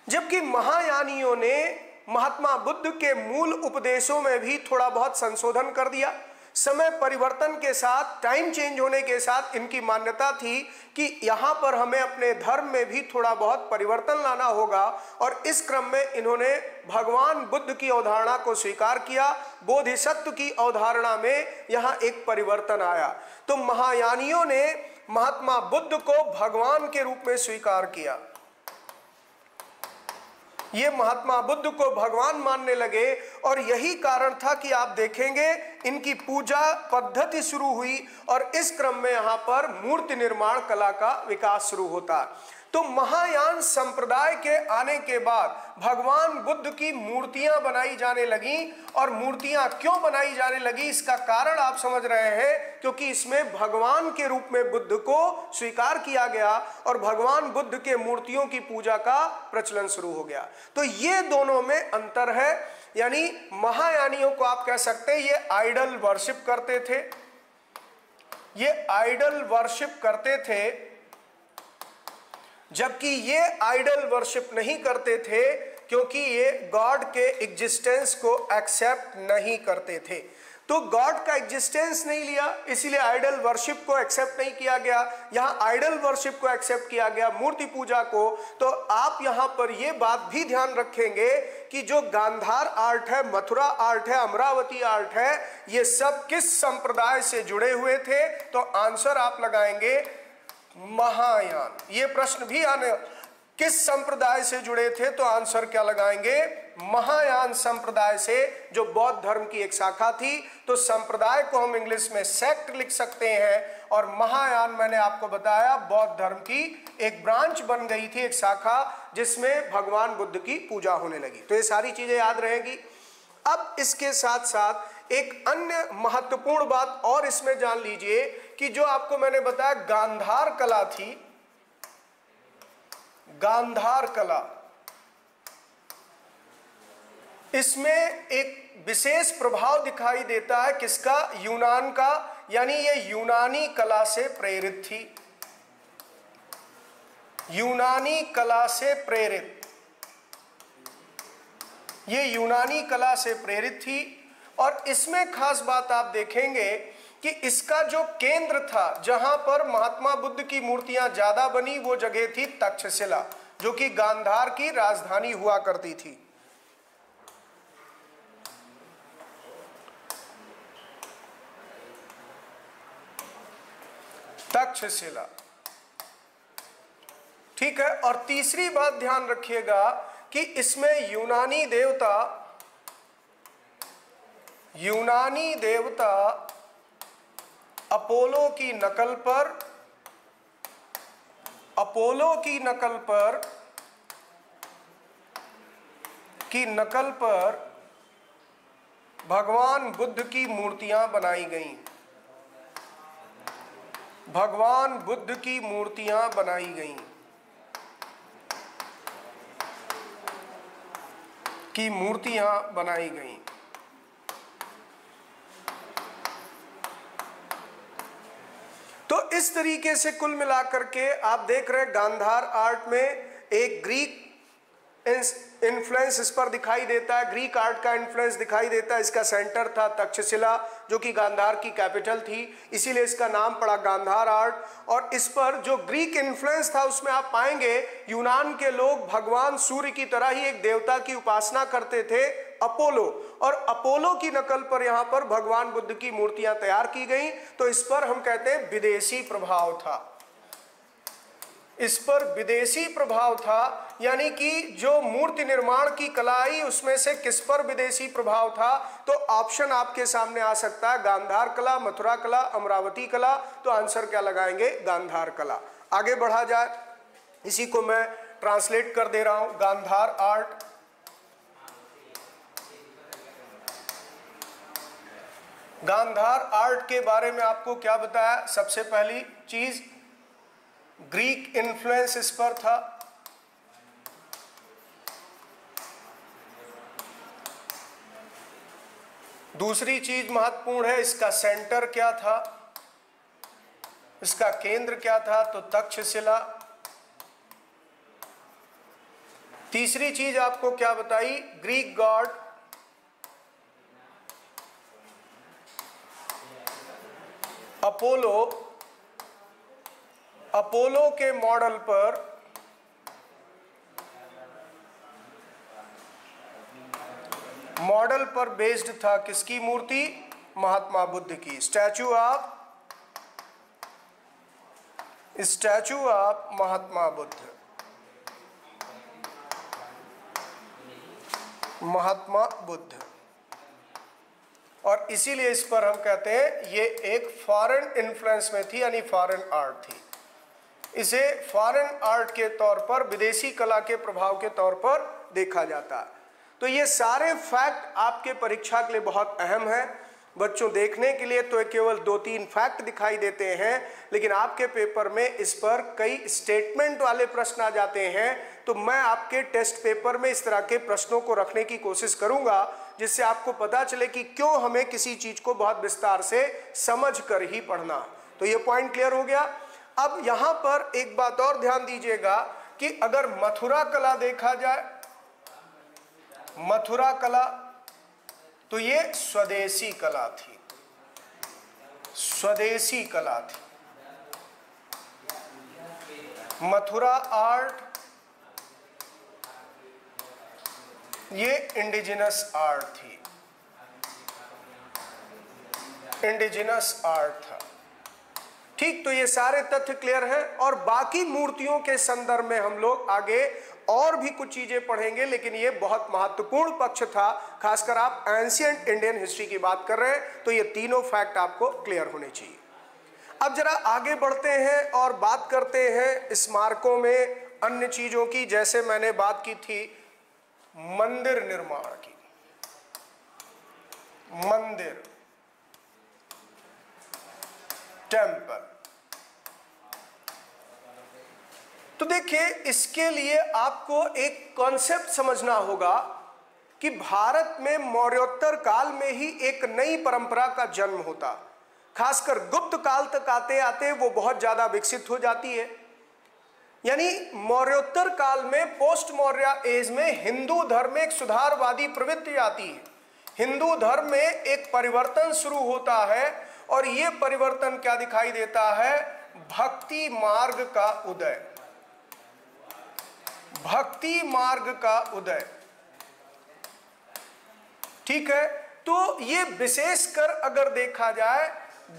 जबकि महायानियों ने महात्मा बुद्ध के मूल उपदेशों में भी थोड़ा बहुत संशोधन कर दिया। समय परिवर्तन के साथ, टाइम चेंज होने के साथ इनकी मान्यता थी कि यहाँ पर हमें अपने धर्म में भी थोड़ा बहुत परिवर्तन लाना होगा, और इस क्रम में इन्होंने भगवान बुद्ध की अवधारणा को स्वीकार किया। बोधिसत्व की अवधारणा में यहाँ एक परिवर्तन आया। तो महायानियों ने महात्मा बुद्ध को भगवान के रूप में स्वीकार किया। ये महात्मा बुद्ध को भगवान मानने लगे, और यही कारण था कि आप देखेंगे इनकी पूजा पद्धति शुरू हुई, और इस क्रम में यहाँ पर मूर्ति निर्माण कला का विकास शुरू होता है। तो महायान संप्रदाय के आने के बाद भगवान बुद्ध की मूर्तियां बनाई जाने लगी। और मूर्तियां क्यों बनाई जाने लगी, इसका कारण आप समझ रहे हैं, क्योंकि इसमें भगवान के रूप में बुद्ध को स्वीकार किया गया और भगवान बुद्ध के मूर्तियों की पूजा का प्रचलन शुरू हो गया। तो ये दोनों में अंतर है। यानी महायानियों को आप कह सकते हैं ये आइडल वर्शिप करते थे, ये आइडल वर्शिप करते थे, जबकि ये आइडल वर्शिप नहीं करते थे, क्योंकि ये गॉड के एग्जिस्टेंस को एक्सेप्ट नहीं करते थे। तो गॉड का एग्जिस्टेंस नहीं लिया, इसीलिए आइडल वर्शिप को एक्सेप्ट नहीं किया गया। यहाँ आइडल वर्शिप को एक्सेप्ट किया गया, मूर्ति पूजा को। तो आप यहाँ पर ये बात भी ध्यान रखेंगे कि जो गांधार आर्ट है, मथुरा आर्ट है, अमरावती आर्ट है, ये सब किस संप्रदाय से जुड़े हुए थे? तो आंसर आप लगाएंगे महायान। ये प्रश्न भी आने, किस संप्रदाय से जुड़े थे? तो आंसर क्या लगाएंगे? महायान संप्रदाय से, जो बौद्ध धर्म की एक शाखा थी। तो संप्रदाय को हम इंग्लिश में सेक्ट लिख सकते हैं, और महायान मैंने आपको बताया बौद्ध धर्म की एक ब्रांच बन गई थी, एक शाखा, जिसमें भगवान बुद्ध की पूजा होने लगी। तो ये सारी चीजें याद रहेगी। अब इसके साथ साथ एक अन्य महत्वपूर्ण बात और इसमें जान लीजिए कि जो आपको मैंने बताया गांधार कला थी, गांधार कला, इसमें एक विशेष प्रभाव दिखाई देता है। किसका? यूनान का। यानी ये यूनानी कला से प्रेरित थी, यूनानी कला से प्रेरित, ये यूनानी कला से प्रेरित थी। और इसमें खास बात आप देखेंगे कि इसका जो केंद्र था, जहां पर महात्मा बुद्ध की मूर्तियां ज्यादा बनी, वो जगह थी तक्षशिला, जो कि गांधार की राजधानी हुआ करती थी। तक्षशिला, ठीक है। और तीसरी बात ध्यान रखिएगा कि इसमें यूनानी देवता अपोलो की नकल पर भगवान बुद्ध की मूर्तियां बनाई गईं, भगवान बुद्ध की मूर्तियां बनाई गईं, की मूर्तियां बनाई गईं। तो इस तरीके से कुल मिलाकर के आप देख रहे हैं गांधार आर्ट में एक ग्रीक इन्फ्लुएंस इस पर दिखाई देता है, ग्रीक आर्ट का इन्फ्लुएंस दिखाई देता है। इसका सेंटर था तक्षशिला, जो कि गांधार की कैपिटल थी, इसीलिए इसका नाम पड़ा गांधार आर्ट। और इस पर जो ग्रीक इन्फ्लुएंस था, उसमें आप पाएंगे यूनान के लोग भगवान सूर्य की तरह ही एक देवता की उपासना करते थे, अपोलो। और अपोलो की नकल पर यहाँ पर भगवान बुद्ध की मूर्तियां तैयार की गई। तो इस पर हम कहते हैं विदेशी प्रभाव था, इस पर विदेशी प्रभाव था। यानी कि जो मूर्ति निर्माण की कला आई, उसमें से किस पर विदेशी प्रभाव था? तो ऑप्शन आपके सामने आ सकता है, गांधार कला, मथुरा कला, अमरावती कला। तो आंसर क्या लगाएंगे? गांधार कला। आगे बढ़ा जाए, इसी को मैं ट्रांसलेट कर दे रहा हूं। गांधार आर्ट, गांधार आर्ट के बारे में आपको क्या बताया? सबसे पहली चीज, ग्रीक इन्फ्लुएंस इस पर था। दूसरी चीज महत्वपूर्ण है, इसका सेंटर क्या था, इसका केंद्र क्या था? तो तक्षशिला। तीसरी चीज आपको क्या बताई? ग्रीक गॉड, अपोलो के मॉडल पर बेस्ड था किसकी मूर्ति? महात्मा बुद्ध की। Statue of Mahatma Buddha. महात्मा बुद्ध। और इसीलिए इस पर हम कहते हैं ये एक फॉरेन इन्फ्लुएंस में थी, यानी फॉरेन आर्ट थी। इसे फॉरेन आर्ट के तौर पर, विदेशी कला के प्रभाव के तौर पर देखा जाता है। तो ये सारे फैक्ट आपके परीक्षा के लिए बहुत अहम है। बच्चों, देखने के लिए तो केवल 2-3 फैक्ट दिखाई देते हैं, लेकिन आपके पेपर में इस पर कई स्टेटमेंट वाले प्रश्न आ जाते हैं। तो मैं आपके टेस्ट पेपर में इस तरह के प्रश्नों को रखने की कोशिश करूंगा, जिससे आपको पता चले कि क्यों हमें किसी चीज को बहुत विस्तार से समझ कर ही पढ़ना। तो ये पॉइंट क्लियर हो गया। अब यहां पर एक बात और ध्यान दीजिएगा कि अगर मथुरा कला देखा जाए, मथुरा कला, तो ये स्वदेशी कला थी। स्वदेशी कला थी। मथुरा आर्ट ये इंडिजिनस आर्ट थी। इंडिजिनस आर्ट था। ठीक, तो ये सारे तथ्य क्लियर हैं। और बाकी मूर्तियों के संदर्भ में हम लोग आगे और भी कुछ चीजें पढ़ेंगे, लेकिन ये बहुत महत्वपूर्ण पक्ष था। खासकर आप एंशिएंट इंडियन हिस्ट्री की बात कर रहे हैं, तो ये तीनों फैक्ट आपको क्लियर होने चाहिए। अब जरा आगे बढ़ते हैं और बात करते हैं स्मारकों में अन्य चीजों की। जैसे मैंने बात की थी मंदिर निर्माण की। मंदिर, टेम्पल। तो देखिए, इसके लिए आपको एक कॉन्सेप्ट समझना होगा कि भारत में मौर्योत्तर काल में ही एक नई परंपरा का जन्म होता। खासकर गुप्त काल तक आते आते वो बहुत ज्यादा विकसित हो जाती है। यानी मौर्योत्तर काल में, पोस्ट मौर्य एज में हिंदू धर्म में एक सुधारवादी प्रवृत्ति आती है। हिंदू धर्म में एक परिवर्तन शुरू होता है, और ये परिवर्तन क्या दिखाई देता है? भक्ति मार्ग का उदय। भक्ति मार्ग का उदय। ठीक है, तो ये विशेषकर अगर देखा जाए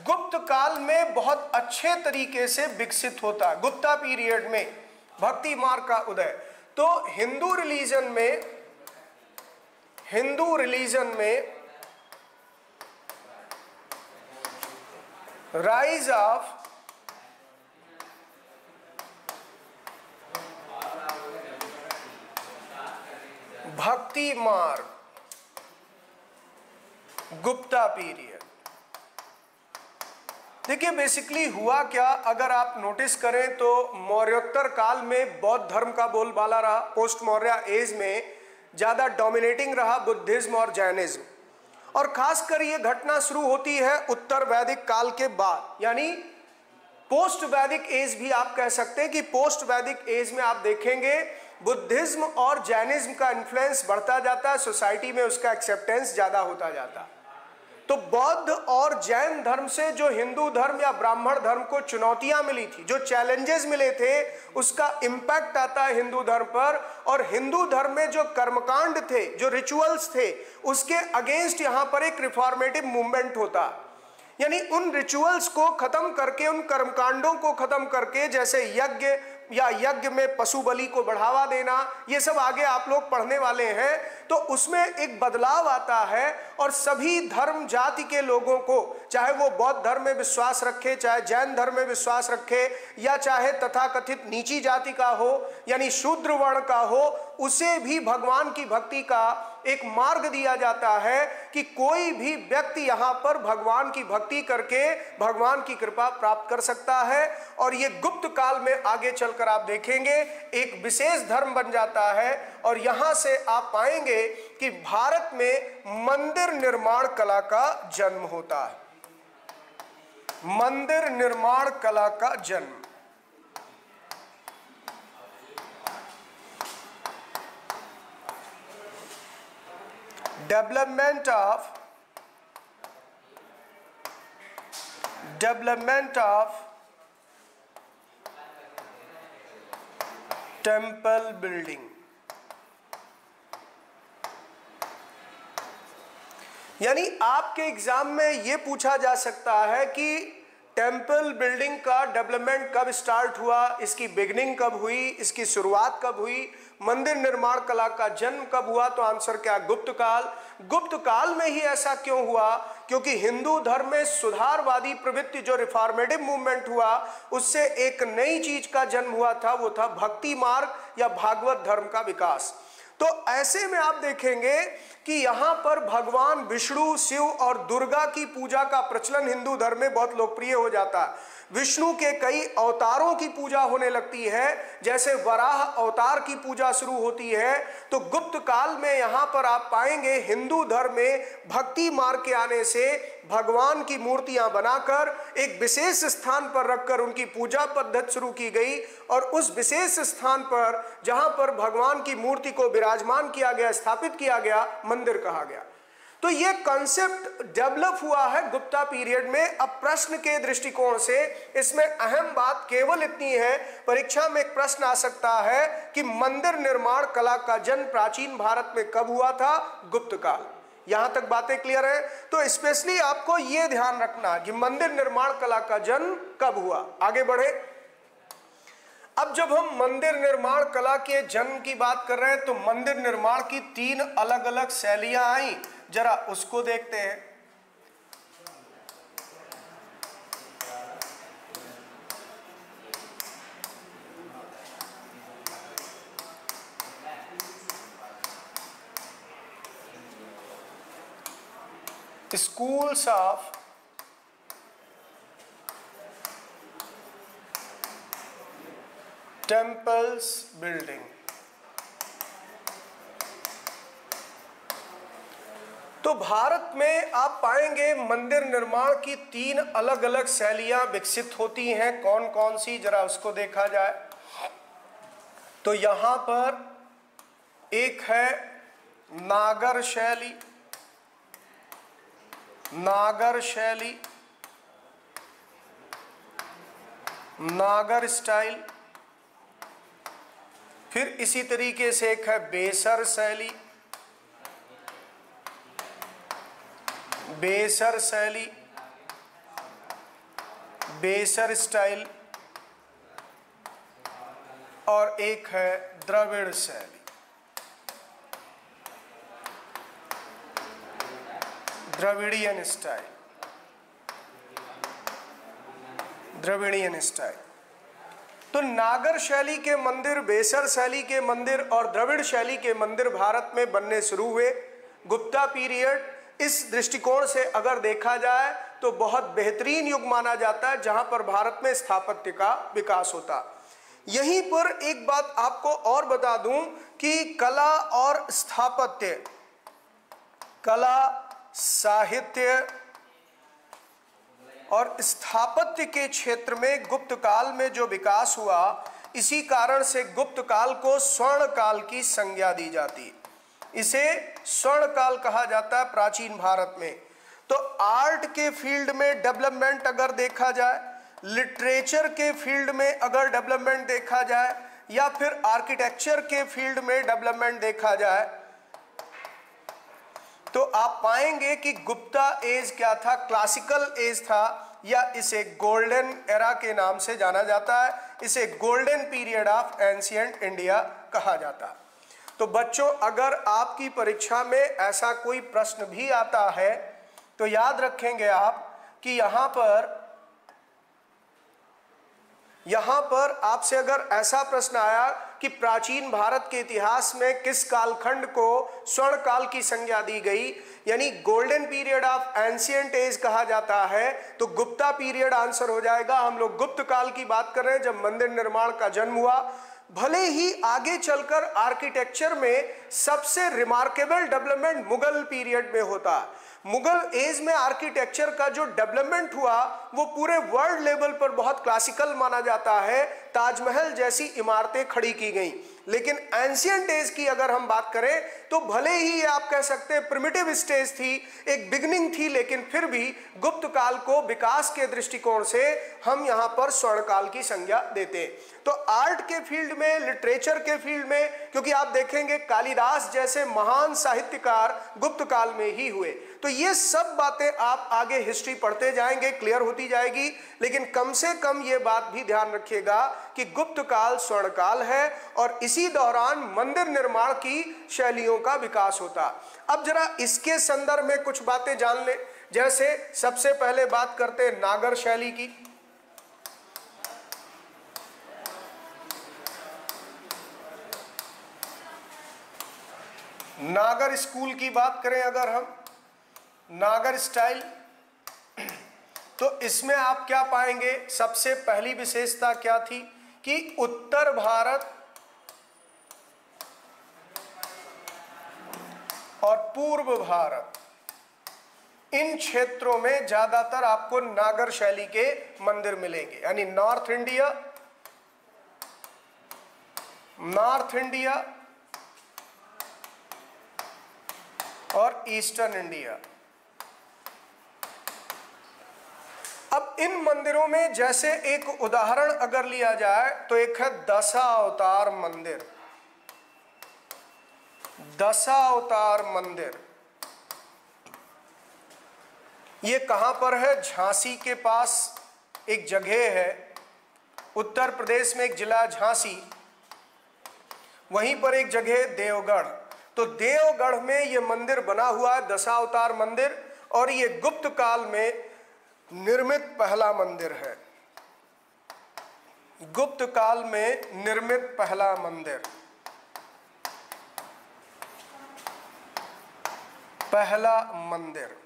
गुप्त काल में बहुत अच्छे तरीके से विकसित होता है। गुप्ता पीरियड में भक्ति मार्ग का उदय। तो हिंदू रिलीजन में राइज ऑफ भक्ति मार्ग, गुप्ता पीरियड। देखिए, बेसिकली हुआ क्या, अगर आप नोटिस करें तो मौर्योत्तर काल में बौद्ध धर्म का बोलबाला रहा। पोस्ट मौर्य एज में ज्यादा डोमिनेटिंग रहा बुद्धिज्म और जैनिज्म। और खासकर ये घटना शुरू होती है उत्तर वैदिक काल के बाद, यानी पोस्ट वैदिक एज भी आप कह सकते हैं कि पोस्ट वैदिक एज में आप देखेंगे बुद्धिज्म और जैनिज्म का इन्फ्लुएंस बढ़ता जाता है, सोसाइटी में उसका एक्सेप्टेंस ज्यादा होता जाता है। तो बौद्ध और जैन धर्म से जो हिंदू धर्म या ब्राह्मण धर्म को चुनौतियां मिली थी, जो चैलेंजेस मिले थे, उसका इंपैक्ट आता है हिंदू धर्म पर। और हिंदू धर्म में जो कर्मकांड थे, जो रिचुअल्स थे, उसके अगेंस्ट यहां पर एक रिफॉर्मेटिव मूवमेंट होता। यानी उन रिचुअल्स को खत्म करके, उन कर्मकांडों को खत्म करके, जैसे यज्ञ या यज्ञ में पशु बलि को बढ़ावा देना, ये सब आगे आप लोग पढ़ने वाले हैं। तो उसमें एक बदलाव आता है और सभी धर्म जाति के लोगों को, चाहे वो बौद्ध धर्म में विश्वास रखे, चाहे जैन धर्म में विश्वास रखे, या चाहे तथाकथित नीची जाति का हो यानी शूद्र वर्ण का हो, उसे भी भगवान की भक्ति का एक मार्ग दिया जाता है कि कोई भी व्यक्ति यहाँ पर भगवान की भक्ति करके भगवान की कृपा प्राप्त कर सकता है। और ये गुप्त काल में आगे चलकर आप देखेंगे एक विशेष धर्म बन जाता है। और यहाँ से आप पाएंगे कि भारत में मंदिर निर्माण कला का जन्म होता है। मंदिर निर्माण कला का जन्म। Development of temple building. यानी आपके एग्जाम में यह पूछा जा सकता है कि टेम्पल बिल्डिंग का डेवलपमेंट कब स्टार्ट हुआ, इसकी बिगनिंग कब हुई, इसकी शुरुआत कब हुई, मंदिर निर्माण कला का जन्म कब हुआ। तो आंसर क्या, गुप्त काल। गुप्त काल में ही ऐसा क्यों हुआ, क्योंकि हिंदू धर्म में सुधारवादी प्रवृत्ति जो रिफॉर्मेटिव मूवमेंट हुआ उससे एक नई चीज का जन्म हुआ था, वो था भक्ति मार्ग या भागवत धर्म का विकास। तो ऐसे में आप देखेंगे कि यहां पर भगवान विष्णु, शिव और दुर्गा की पूजा का प्रचलन हिंदू धर्म में बहुत लोकप्रिय हो जाता है। विष्णु के कई अवतारों की पूजा होने लगती है, जैसे वराह अवतार की पूजा शुरू होती है। तो गुप्त काल में यहां पर आप पाएंगे हिंदू धर्म में भक्ति मार्ग के आने से भगवान की मूर्तियां बनाकर एक विशेष स्थान पर रखकर उनकी पूजा पद्धति शुरू की गई, और उस विशेष स्थान पर जहां पर भगवान की मूर्ति को विराजमान किया गया, स्थापित किया गया, मंदिर कहा गया। तो ये कॉन्सेप्ट डेवलप हुआ है गुप्ता पीरियड में। अब प्रश्न के दृष्टिकोण से इसमें अहम बात केवल इतनी है, परीक्षा में एक प्रश्न आ सकता है कि मंदिर निर्माण कला का जन्म प्राचीन भारत में कब हुआ था, गुप्त काल। यहां तक बातें क्लियर है। तो स्पेशली आपको यह ध्यान रखना कि मंदिर निर्माण कला का जन्म कब हुआ। आगे बढ़े। अब जब हम मंदिर निर्माण कला के जन्म की बात कर रहे हैं तो मंदिर निर्माण की 3 अलग अलग शैलियां आई, जरा उसको देखते हैं। Schools of temples building. तो भारत में आप पाएंगे मंदिर निर्माण की 3 अलग अलग शैलियां विकसित होती हैं। कौन कौन सी, जरा उसको देखा जाए। तो यहां पर एक है नागर शैली, नागर शैली, नागर स्टाइल। फिर इसी तरीके से एक है बेसर शैली, बेसर शैली, बेसर स्टाइल, और एक है द्रविड़ शैली। Dravidian style, Dravidian style. तो नागर शैली के मंदिर, बेसर शैली के मंदिर और द्रविड़ शैली के मंदिर भारत में बनने शुरू हुए। गुप्ता पीरियड इस दृष्टिकोण से अगर देखा जाए तो बहुत बेहतरीन युग माना जाता है, जहां पर भारत में स्थापत्य का विकास होता। यहीं पर एक बात आपको और बता दूं कि कला और स्थापत्य, कला, साहित्य और स्थापत्य के क्षेत्र में गुप्त काल में जो विकास हुआ, इसी कारण से गुप्त काल को स्वर्ण काल की संज्ञा दी जाती। इसे स्वर्ण काल कहा जाता है प्राचीन भारत में। तो आर्ट के फील्ड में डेवलपमेंट अगर देखा जाए, लिटरेचर के फील्ड में अगर डेवलपमेंट देखा जाए, या फिर आर्किटेक्चर के फील्ड में डेवलपमेंट देखा जाए, तो आप पाएंगे कि गुप्ता एज क्या था, क्लासिकल एज था, या इसे गोल्डन एरा के नाम से जाना जाता है। इसे golden period of ancient India कहा जाता है। तो बच्चों, अगर आपकी परीक्षा में ऐसा कोई प्रश्न भी आता है तो याद रखेंगे आप कि यहां पर आपसे अगर ऐसा प्रश्न आया कि प्राचीन भारत के इतिहास में किस कालखंड को स्वर्ण काल की संज्ञा दी गई, यानी golden period of ancient age कहा जाता है, तो गुप्ता पीरियड आंसर हो जाएगा। हम लोग गुप्त काल की बात कर रहे हैं, जब मंदिर निर्माण का जन्म हुआ। भले ही आगे चलकर आर्किटेक्चर में सबसे रिमार्केबल डेवलपमेंट मुगल पीरियड में होता है। मुगल एज में आर्किटेक्चर का जो डेवलपमेंट हुआ वो पूरे वर्ल्ड लेवल पर बहुत क्लासिकल माना जाता है। ताजमहल जैसी इमारतें खड़ी की गई। लेकिन एंशियंट एज की अगर हम बात करें तो भले ही आप कह सकते हैं प्रिमिटिव स्टेज थी, एक बिगनिंग थी, लेकिन फिर भी गुप्त काल को विकास के दृष्टिकोण से हम यहां पर स्वर्ण काल की संज्ञा देते हैं। तो आर्ट के फील्ड में, लिटरेचर के फील्ड में, क्योंकि आप देखेंगे कालिदास जैसे महान साहित्यकार गुप्त काल में ही हुए। तो ये सब बातें आप आगे हिस्ट्री पढ़ते जाएंगे, क्लियर होती जाएगी। लेकिन कम से कम ये बात भी ध्यान रखिएगा कि गुप्त काल स्वर्ण काल है और इसी दौरान मंदिर निर्माण की शैलियों का विकास होता। अब जरा इसके संदर्भ में कुछ बातें जान लें। जैसे सबसे पहले बात करते हैं नागर शैली की। नागर स्कूल की बात करें अगर हम, नागर स्टाइल, तो इसमें आप क्या पाएंगे? सबसे पहली विशेषता क्या थी कि उत्तर भारत और पूर्व भारत इन क्षेत्रों में ज्यादातर आपको नागर शैली के मंदिर मिलेंगे। यानी नॉर्थ इंडिया और ईस्टर्न इंडिया। अब इन मंदिरों में जैसे एक उदाहरण अगर लिया जाए तो एक है दशावतार मंदिर। दशावतार मंदिर ये कहां पर है? झांसी के पास एक जगह है, उत्तर प्रदेश में एक जिला झांसी, वहीं पर एक जगह देवगढ़। तो देवगढ़ में ये मंदिर बना हुआ है, दशावतार मंदिर, और ये गुप्त काल में निर्मित पहला मंदिर है। गुप्त काल में निर्मित पहला मंदिर, पहला मंदिर।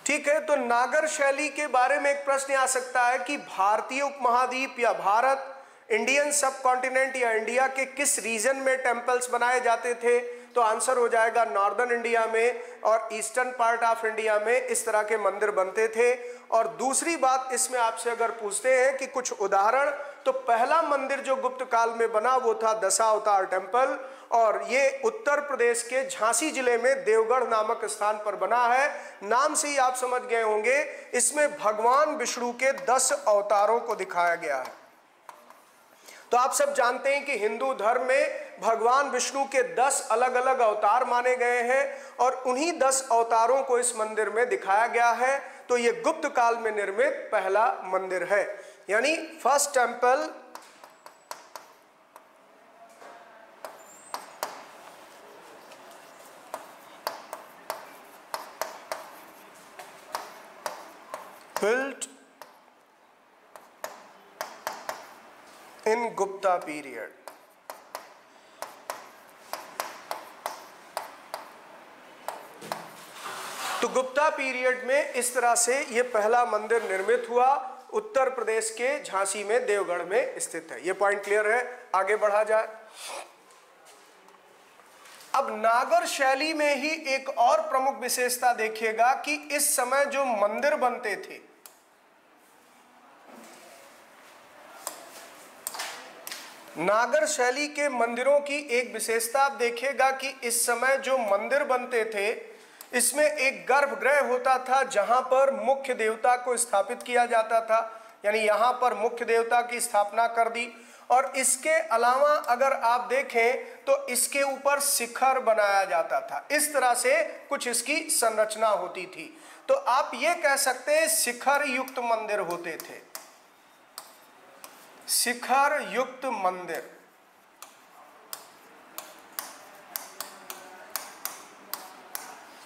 ठीक है, तो नागर शैली के बारे में एक प्रश्न आ सकता है कि भारतीय उपमहाद्वीप या भारत, इंडियन सब कॉन्टिनेंट या इंडिया के किस रीजन में टेम्पल्स बनाए जाते थे? तो आंसर हो जाएगा नॉर्दर्न इंडिया में और ईस्टर्न पार्ट ऑफ इंडिया में इस तरह के मंदिर बनते थे। और दूसरी बात इसमें आपसे अगर पूछते हैं कि कुछ उदाहरण, तो पहला मंदिर जो गुप्त काल में बना वो था दशावतार टेम्पल, और ये उत्तर प्रदेश के झांसी जिले में देवगढ़ नामक स्थान पर बना है। नाम से ही आप समझ गए होंगे, इसमें भगवान विष्णु के 10 अवतारों को दिखाया गया है। तो आप सब जानते हैं कि हिंदू धर्म में भगवान विष्णु के 10 अलग अलग अवतार माने गए हैं और उन्हीं 10 अवतारों को इस मंदिर में दिखाया गया है। तो ये गुप्त काल में निर्मित पहला मंदिर है, यानी first temple built in Gupta period। तो गुप्ता पीरियड में इस तरह से ये पहला मंदिर निर्मित हुआ, उत्तर प्रदेश के झांसी में देवगढ़ में स्थित है। ये पॉइंट क्लियर है, आगे बढ़ा जाए। अब नागर शैली में ही एक और प्रमुख विशेषता देखिएगा कि इस समय जो मंदिर बनते थे, नागर शैली के मंदिरों की एक विशेषता आप देखिएगा कि इस समय जो मंदिर बनते थे इसमें एक गर्भगृह होता था जहां पर मुख्य देवता को स्थापित किया जाता था। यानी यहां पर मुख्य देवता की स्थापना कर दी, और इसके अलावा अगर आप देखें तो इसके ऊपर शिखर बनाया जाता था। इस तरह से कुछ इसकी संरचना होती थी। तो आप ये कह सकते हैं शिखर युक्त मंदिर होते थे, शिखर युक्त मंदिर।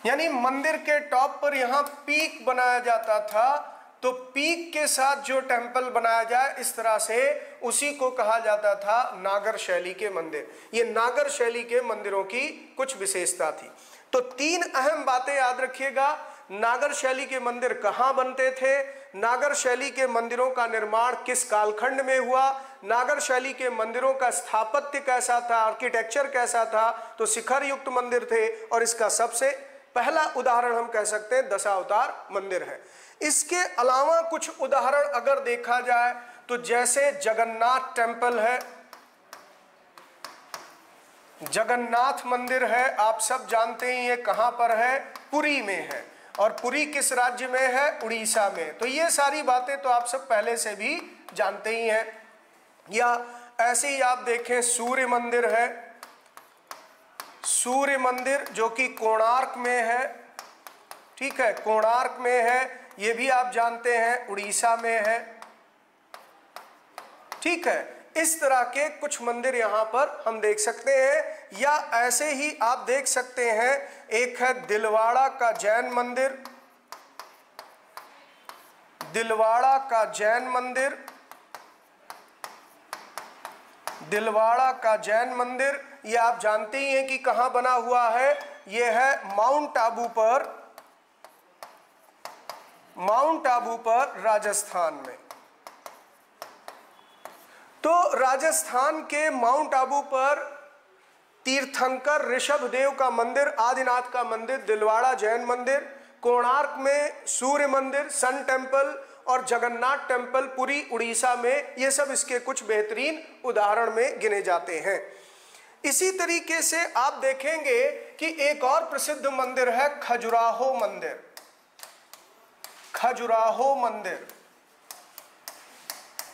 यानी मंदिर के टॉप पर यहां पीक बनाया जाता था, तो पीक के साथ जो टेम्पल बनाया जाए इस तरह से, उसी को कहा जाता था नागर शैली के मंदिर। ये नागर शैली के मंदिरों की कुछ विशेषता थी। तो 3 अहम बातें याद रखिएगा। नागर शैली के मंदिर कहां बनते थे, नागर शैली के मंदिरों का निर्माण किस कालखंड में हुआ, नागर शैली के मंदिरों का स्थापत्य कैसा था, आर्किटेक्चर कैसा था, तो शिखर युक्त मंदिर थे। और इसका सबसे पहला उदाहरण हम कह सकते हैं दशावतार मंदिर है। इसके अलावा कुछ उदाहरण अगर देखा जाए तो जैसे जगन्नाथ टेम्पल है, जगन्नाथ मंदिर है, आप सब जानते ही ये कहां पर है, पुरी में है। और पुरी किस राज्य में है, उड़ीसा में। तो ये सारी बातें तो आप सब पहले से भी जानते ही हैं। या ऐसे ही आप देखें सूर्य मंदिर है, सूर्य मंदिर जो कि कोणार्क में है, ठीक है, कोणार्क में है, ये भी आप जानते हैं उड़ीसा में है, ठीक है। इस तरह के कुछ मंदिर यहां पर हम देख सकते हैं। या ऐसे ही आप देख सकते हैं, एक है दिलवाड़ा का जैन मंदिर, दिलवाड़ा का जैन मंदिर, दिलवाड़ा का जैन मंदिर, ये आप जानते ही हैं कि कहां बना हुआ है, ये है माउंट आबू पर, माउंट आबू पर राजस्थान में। तो राजस्थान के माउंट आबू पर तीर्थंकर ऋषभदेव का मंदिर, आदिनाथ का मंदिर, दिलवाड़ा जैन मंदिर, कोणार्क में सूर्य मंदिर, सन टेम्पल और जगन्नाथ टेम्पल पुरी उड़ीसा में, ये सब इसके कुछ बेहतरीन उदाहरण में गिने जाते हैं। इसी तरीके से आप देखेंगे कि एक और प्रसिद्ध मंदिर है खजुराहो मंदिर, खजुराहो मंदिर।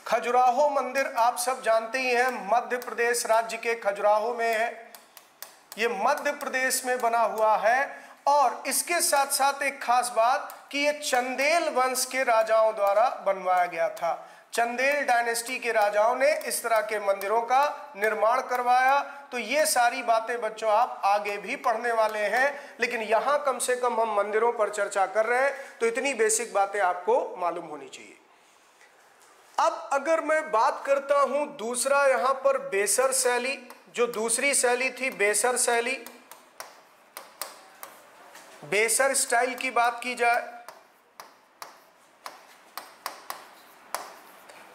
खजुराहो मंदिर आप सब जानते ही हैं, मध्य प्रदेश राज्य के खजुराहो में है। ये मध्य प्रदेश में बना हुआ है। और इसके साथ साथ एक खास बात कि ये चंदेल वंश के राजाओं द्वारा बनवाया गया था। चंदेल डायनेस्टी के राजाओं ने इस तरह के मंदिरों का निर्माण करवाया। तो ये सारी बातें बच्चों आप आगे भी पढ़ने वाले हैं, लेकिन यहाँ कम से कम हम मंदिरों पर चर्चा कर रहे हैं, तो इतनी बेसिक बातें आपको मालूम होनी चाहिए। अब अगर मैं बात करता हूं दूसरा यहां पर बेसर शैली, जो दूसरी शैली थी बेसर शैली, बेसर स्टाइल की बात की जाए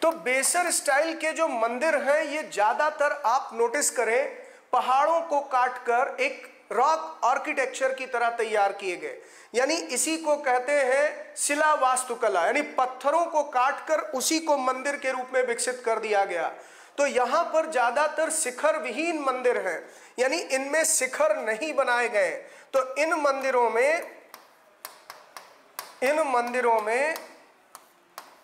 तो बेसर स्टाइल के जो मंदिर हैं ये ज्यादातर आप नोटिस करें पहाड़ों को काटकर एक रॉक आर्किटेक्चर की तरह तैयार किए गए। यानी इसी को कहते हैं शिला वास्तुकला, यानी पत्थरों को काटकर उसी को मंदिर के रूप में विकसित कर दिया गया। तो यहां पर ज्यादातर शिखर विहीन मंदिर हैं, यानी इनमें शिखर नहीं बनाए गए। तो इन मंदिरों में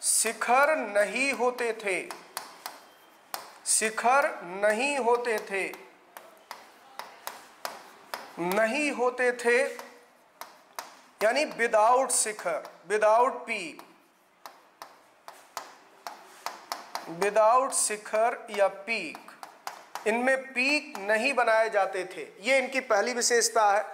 शिखर नहीं होते थे, शिखर नहीं होते थे, नहीं होते थे, यानी विदाउट शिखर, विदाउट पीक, विदाउट शिखर या पीक, इनमें पीक नहीं बनाए जाते थे। ये इनकी पहली विशेषता है।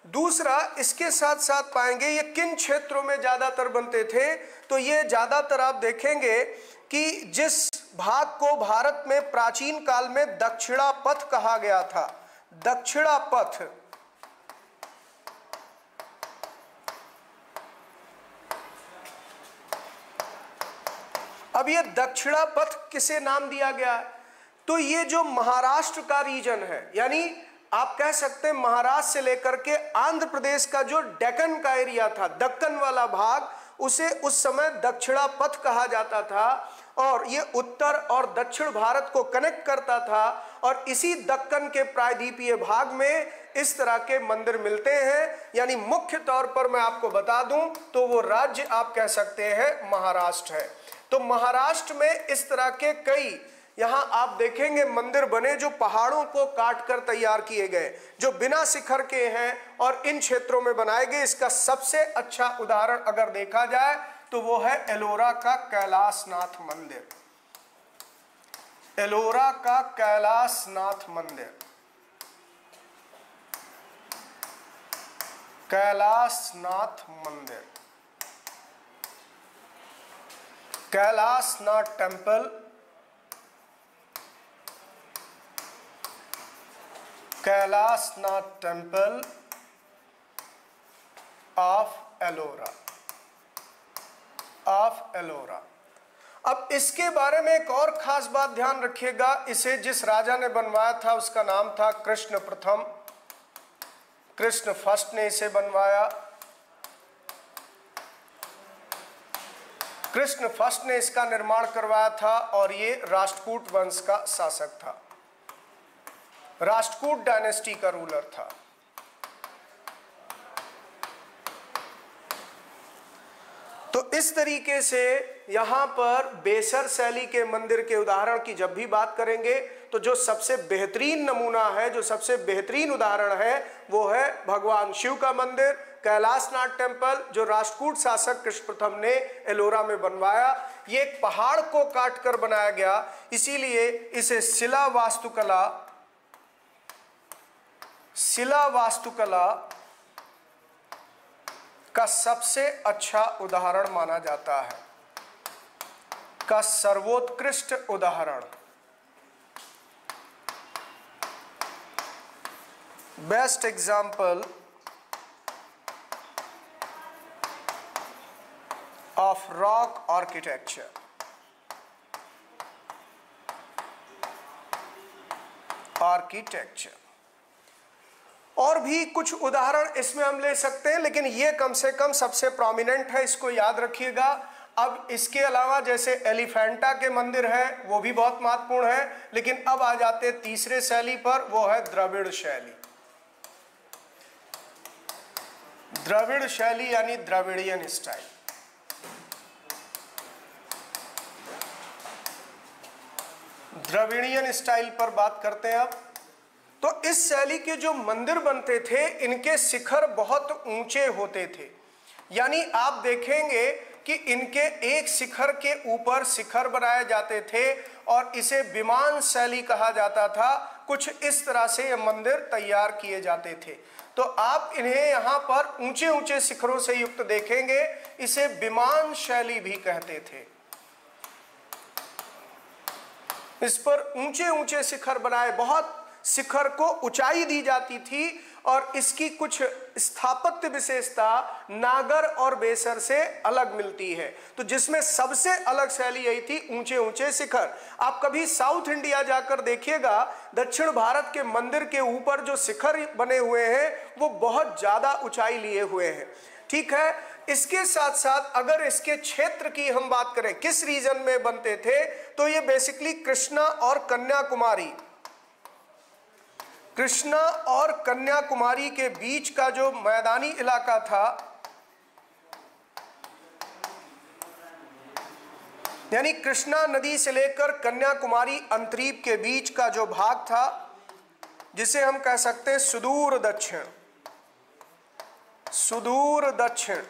दूसरा, इसके साथ साथ पाएंगे ये किन क्षेत्रों में ज्यादातर बनते थे, तो ये ज्यादातर आप देखेंगे कि जिस भाग को भारत में प्राचीन काल में दक्षिणा पथ कहा गया था, दक्षिणा पथ, अब ये दक्षिणा पथ किसे नाम दिया गया, तो ये जो महाराष्ट्र का रीजन है, यानी आप कह सकते हैं महाराष्ट्र से लेकर के आंध्र प्रदेश का जो डेक्कन का एरिया था, दक्कन वाला भाग, उसे उस समय दक्षिणा पथ कहा जाता था। और ये उत्तर और दक्षिण भारत को कनेक्ट करता था। और इसी दक्कन के प्रायद्वीपीय भाग में इस तरह के मंदिर मिलते हैं। यानी मुख्य तौर पर मैं आपको बता दूं तो वो राज्य आप कह सकते हैं महाराष्ट्र है। तो महाराष्ट्र में इस तरह के कई यहां आप देखेंगे मंदिर बने जो पहाड़ों को काटकर तैयार किए गए, जो बिना शिखर के हैं और इन क्षेत्रों में बनाए गए। इसका सबसे अच्छा उदाहरण अगर देखा जाए तो वो है एलोरा का कैलाशनाथ मंदिर, एलोरा का कैलाशनाथ मंदिर, कैलाशनाथ मंदिर, Kailashnath temple, Kailashnath temple of Ellora. Of Ellora. अब इसके बारे में एक और खास बात ध्यान रखिएगा, इसे जिस राजा ने बनवाया था उसका नाम था कृष्ण प्रथम, कृष्ण फर्स्ट ने इसे बनवाया। कृष्ण फर्स्ट ने इसका निर्माण करवाया था और ये राष्ट्रकूट वंश का शासक था, राष्ट्रकूट डायनेस्टी का रूलर था। तो इस तरीके से यहां पर बेसर शैली के मंदिर के उदाहरण की जब भी बात करेंगे तो जो सबसे बेहतरीन नमूना है, जो सबसे बेहतरीन उदाहरण है, वो है भगवान शिव का मंदिर कैलाशनाथ टेम्पल, जो राष्ट्रकूट शासक कृष्ण प्रथम ने एलोरा में बनवाया। ये एक पहाड़ को काटकर बनाया गया, इसीलिए इसे शिला वास्तुकला का सबसे अच्छा उदाहरण माना जाता है, का सर्वोत्कृष्ट उदाहरण, best example of rock architecture. और भी कुछ उदाहरण इसमें हम ले सकते हैं, लेकिन ये कम से कम सबसे प्रोमिनेंट है, इसको याद रखिएगा। अब इसके अलावा जैसे एलिफेंटा के मंदिर है, वो भी बहुत महत्वपूर्ण है, लेकिन अब आ जाते हैं तीसरे शैली पर, वो है द्रविड़ शैली। द्रविड़ शैली यानी द्रविड़ियन स्टाइल। द्रविड़ियन स्टाइल पर बात करते हैं अब। तो इस शैली के जो मंदिर बनते थे, इनके शिखर बहुत ऊंचे होते थे, यानी आप देखेंगे कि इनके एक शिखर के ऊपर शिखर बनाए जाते थे और इसे विमान शैली कहा जाता था। कुछ इस तरह से ये मंदिर तैयार किए जाते थे। तो आप इन्हें यहाँ पर ऊंचे ऊंचे शिखरों से युक्त देखेंगे, इसे विमान शैली भी कहते थे। इस पर ऊंचे ऊंचे शिखर बनाए, बहुत शिखर को ऊंचाई दी जाती थी और इसकी कुछ स्थापत्य विशेषता नागर और बेसर से अलग मिलती है। तो जिसमें सबसे अलग शैली यही थी, ऊंचे ऊंचे शिखर। आप कभी साउथ इंडिया जाकर देखिएगा, दक्षिण भारत के मंदिर के ऊपर जो शिखर बने हुए हैं वो बहुत ज्यादा ऊंचाई लिए हुए हैं। ठीक है, इसके साथ साथ अगर इसके क्षेत्र की हम बात करें, किस रीजन में बनते थे, तो ये बेसिकली कृष्णा और कन्याकुमारी के बीच का जो मैदानी इलाका था, यानी कृष्णा नदी से लेकर कन्याकुमारी अंतरीप के बीच का जो भाग था, जिसे हम कह सकते हैं सुदूर दक्षिण,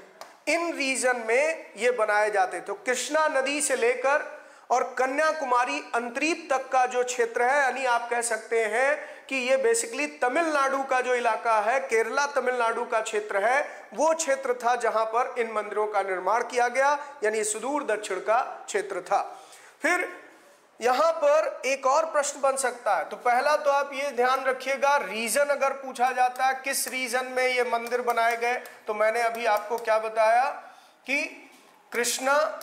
इन रीजन में ये बनाए जाते। तो कृष्णा नदी से लेकर और कन्याकुमारी अंतरीप तक का जो क्षेत्र है, यानी आप कह सकते हैं कि ये बेसिकली तमिलनाडु का जो इलाका है, केरला तमिलनाडु का क्षेत्र है, वो क्षेत्र था जहां पर इन मंदिरों का निर्माण किया गया, यानी सुदूर दक्षिण का क्षेत्र था। फिर यहां पर एक और प्रश्न बन सकता है। तो पहला तो आप ये ध्यान रखिएगा, रीजन अगर पूछा जाता है किस रीजन में ये मंदिर बनाए गए, तो मैंने अभी आपको क्या बताया कि कृष्णा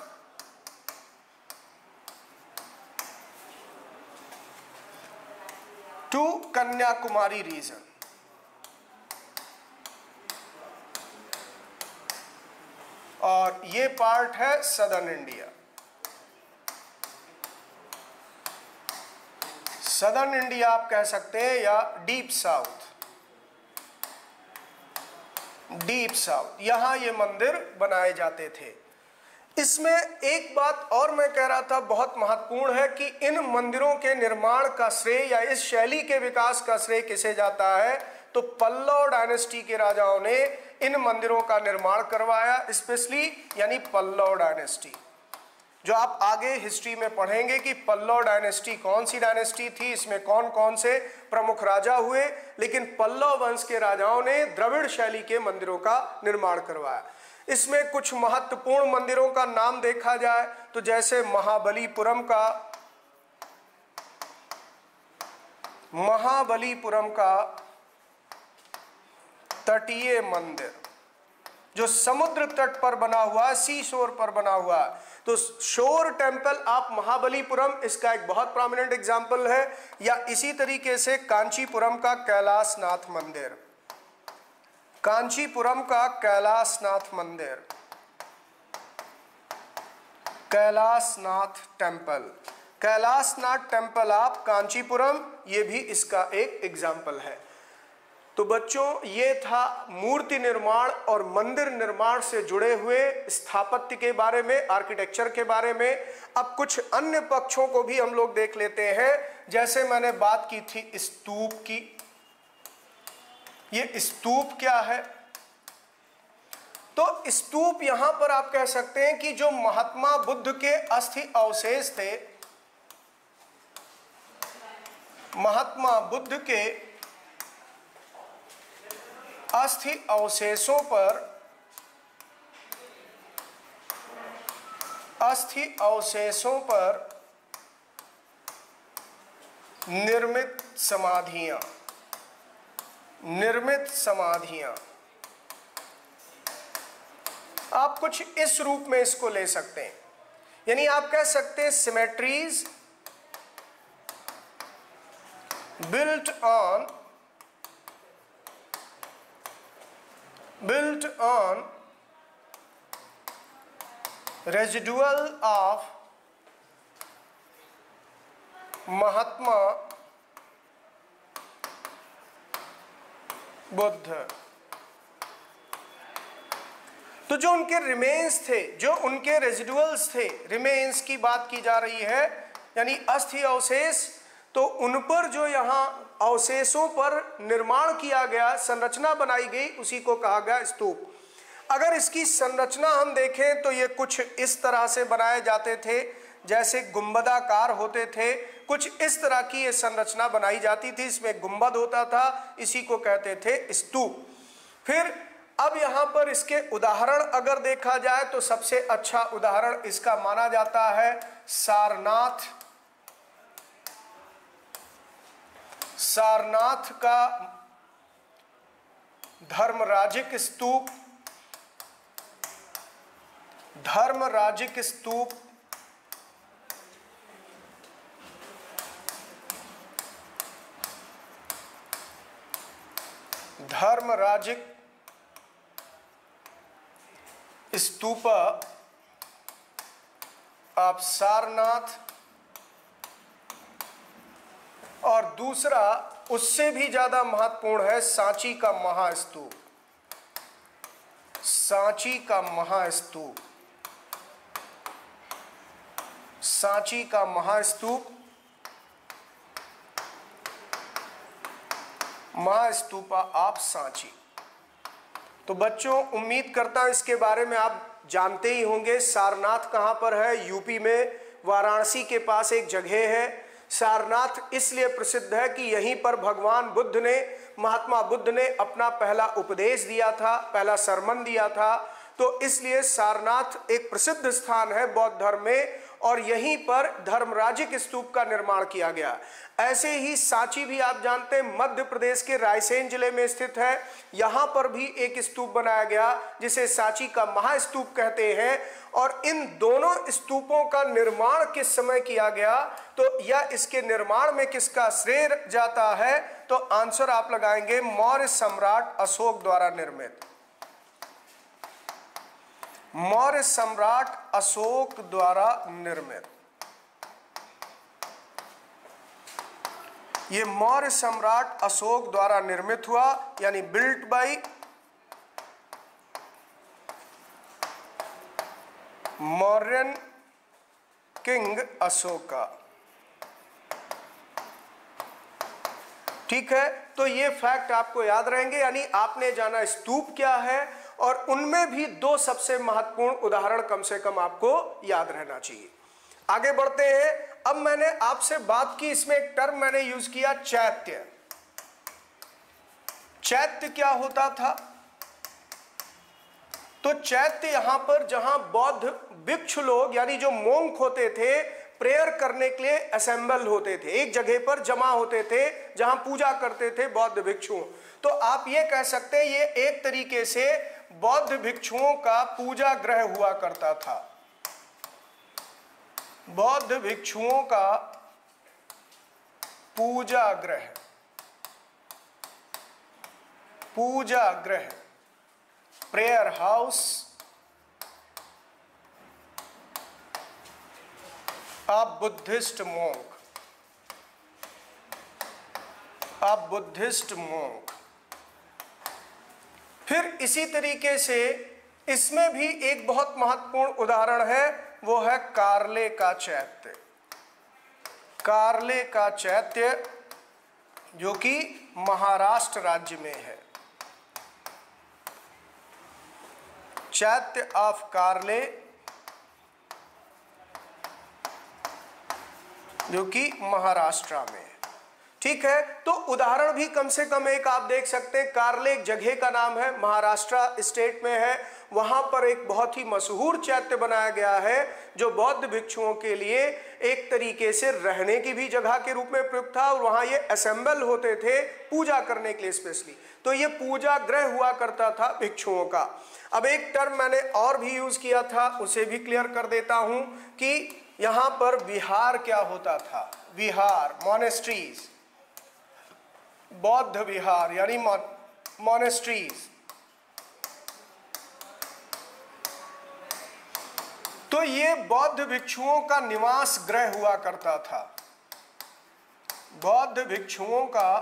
टू कन्याकुमारी रीजन, और ये पार्ट है सदर्न इंडिया। सदर्न इंडिया आप कह सकते हैं, या डीप साउथ, यहां ये मंदिर बनाए जाते थे। इसमें एक बात और मैं कह रहा था बहुत महत्वपूर्ण है कि इन मंदिरों के निर्माण का श्रेय या इस शैली के विकास का श्रेय किसे जाता है, तो पल्लव डायनेस्टी के राजाओं ने इन मंदिरों का निर्माण करवाया, स्पेशली यानी पल्लव डायनेस्टी। जो आप आगे हिस्ट्री में पढ़ेंगे कि पल्लव डायनेस्टी कौन सी डायनेस्टी थी, इसमें कौन कौन से प्रमुख राजा हुए, लेकिन पल्लव वंश के राजाओं ने द्रविड़ शैली के मंदिरों का निर्माण करवाया। इसमें कुछ महत्वपूर्ण मंदिरों का नाम देखा जाए तो जैसे महाबलीपुरम का तटीय मंदिर, जो समुद्र तट पर बना हुआ है, सी शोर पर बना हुआ है। तो शोर टेम्पल आप महाबलीपुरम, इसका एक बहुत प्रोमिनेंट एग्जाम्पल है, या इसी तरीके से कांचीपुरम का कैलाशनाथ मंदिर, कांचीपुरम का कैलाशनाथ मंदिर, कैलाशनाथ टेम्पल, कैलाशनाथ टेम्पल आप कांचीपुरम, ये भी इसका एक एग्जाम्पल है। तो बच्चों ये था मूर्ति निर्माण और मंदिर निर्माण से जुड़े हुए स्थापत्य के बारे में, आर्किटेक्चर के बारे में। अब कुछ अन्य पक्षों को भी हम लोग देख लेते हैं। जैसे मैंने बात की थी स्तूप की, ये स्तूप क्या है? तो स्तूप यहां पर आप कह सकते हैं कि जो महात्मा बुद्ध के अस्थि अवशेष थे, महात्मा बुद्ध के अस्थि अवशेषों पर, अस्थि अवशेषों पर निर्मित समाधियां, निर्मित समाधियां, आप कुछ इस रूप में इसको ले सकते हैं। यानी आप कह सकते हैं symmetries built on residual of Mahatma Buddha. तो जो उनके रिमेन्स थे, जो उनके रेजिडुअल्स थे, रिमेन्स की बात की जा रही है, यानी अस्थि अवशेष, तो उन पर जो यहाँ अवशेषों पर निर्माण किया गया, संरचना बनाई गई, उसी को कहा गया स्तूप। अगर इसकी संरचना हम देखें तो ये कुछ इस तरह से बनाए जाते थे, जैसे गुंबदाकार होते थे, कुछ इस तरह की ये संरचना बनाई जाती थी, इसमें गुंबद होता था, इसी को कहते थे स्तूप। फिर अब यहाँ पर इसके उदाहरण अगर देखा जाए तो सबसे अच्छा उदाहरण इसका माना जाता है सारनाथ, सारनाथ का धर्मराजिक स्तूप, धर्मराजिक स्तूप, धर्मराजिक स्तूप आप सारनाथ, और दूसरा उससे भी ज्यादा महत्वपूर्ण है सांची का महास्तूप, सांची का महास्तूप, सांची का महास्तूप, महास्तूपा आप सांची। तो बच्चों उम्मीद करता हूं इसके बारे में आप जानते ही होंगे। सारनाथ कहाँ पर है? यूपी में वाराणसी के पास एक जगह है। सारनाथ इसलिए प्रसिद्ध है कि यहीं पर भगवान बुद्ध ने, महात्मा बुद्ध ने अपना पहला उपदेश दिया था, पहला सरमन दिया था। तो इसलिए सारनाथ एक प्रसिद्ध स्थान है बौद्ध धर्म में, और यहीं पर धर्मराजिक स्तूप का निर्माण किया गया। ऐसे ही सांची भी आप जानते हैं मध्य प्रदेश के रायसेन जिले में स्थित है। यहाँ पर भी एक स्तूप बनाया गया जिसे सांची का महास्तूप कहते हैं। और इन दोनों स्तूपों का निर्माण किस समय किया गया, तो या इसके निर्माण में किसका श्रेय जाता है, तो आंसर आप लगाएंगे मौर्य सम्राट अशोक द्वारा निर्मित, मौर्य सम्राट अशोक द्वारा निर्मित। ये मौर्य सम्राट अशोक द्वारा निर्मित हुआ, यानी built by Mauryan king Ashoka. ठीक है, तो ये फैक्ट आपको याद रहेंगे। यानी आपने जाना स्तूप क्या है, और उनमें भी दो सबसे महत्वपूर्ण उदाहरण कम से कम आपको याद रहना चाहिए। आगे बढ़ते हैं। अब मैंने आपसे बात की, इसमें एक टर्म मैंने यूज किया चैत्य। चैत्य क्या होता था? तो चैत्य यहां पर जहां बौद्ध भिक्षु लोग, यानी जो मोंक होते थे, प्रेयर करने के लिए असेंबल होते थे, एक जगह पर जमा होते थे जहां पूजा करते थे बौद्ध भिक्षु। तो आप ये कह सकते हैं ये एक तरीके से बौद्ध भिक्षुओं का पूजा गृह हुआ करता था। बौद्ध भिक्षुओं का पूजा गृह, पूजा गृह, prayer house, a Buddhist monk, a Buddhist monk. फिर इसी तरीके से इसमें भी एक बहुत महत्वपूर्ण उदाहरण है, वो है कार्ले का चैत्य। कार्ले का चैत्य जो कि महाराष्ट्र राज्य में है, चैत्य ऑफ कार्ले जो कि महाराष्ट्र में है। ठीक है, तो उदाहरण भी कम से कम एक आप देख सकते हैं। कार्ले एक जगह का नाम है, महाराष्ट्र स्टेट में है। वहां पर एक बहुत ही मशहूर चैत्य बनाया गया है जो बौद्ध भिक्षुओं के लिए एक तरीके से रहने की भी जगह के रूप में प्रयुक्त था, और वहां ये असेंबल होते थे पूजा करने के लिए स्पेशली। तो ये पूजा गृह हुआ करता था भिक्षुओं का। अब एक टर्म मैंने और भी यूज किया था, उसे भी क्लियर कर देता हूं कि यहां पर विहार क्या होता था। विहार, मोनेस्ट्रीज, बौद्ध विहार यानी मोनेस्ट्रीज। तो ये बौद्ध भिक्षुओं का निवास गृह हुआ करता था। बौद्ध भिक्षुओं का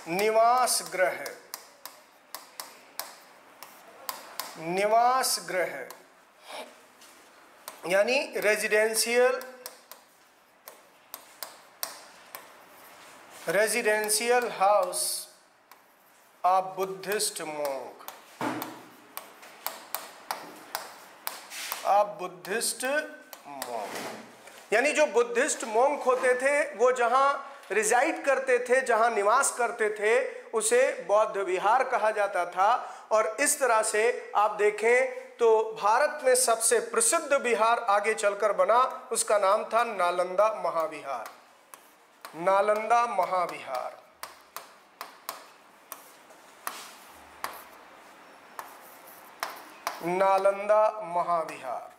निवास गृह, निवास गृह यानी residential house of Buddhist monk, of Buddhist monk. यानी जो बुद्धिस्ट मोंक होते थे वो जहां रिजाइड करते थे, जहां निवास करते थे, उसे बौद्ध विहार कहा जाता था। और इस तरह से आप देखें तो भारत में सबसे प्रसिद्ध विहार आगे चलकर बना, उसका नाम था नालंदा महाविहार। नालंदा महाविहार। नालंदा महाविहार।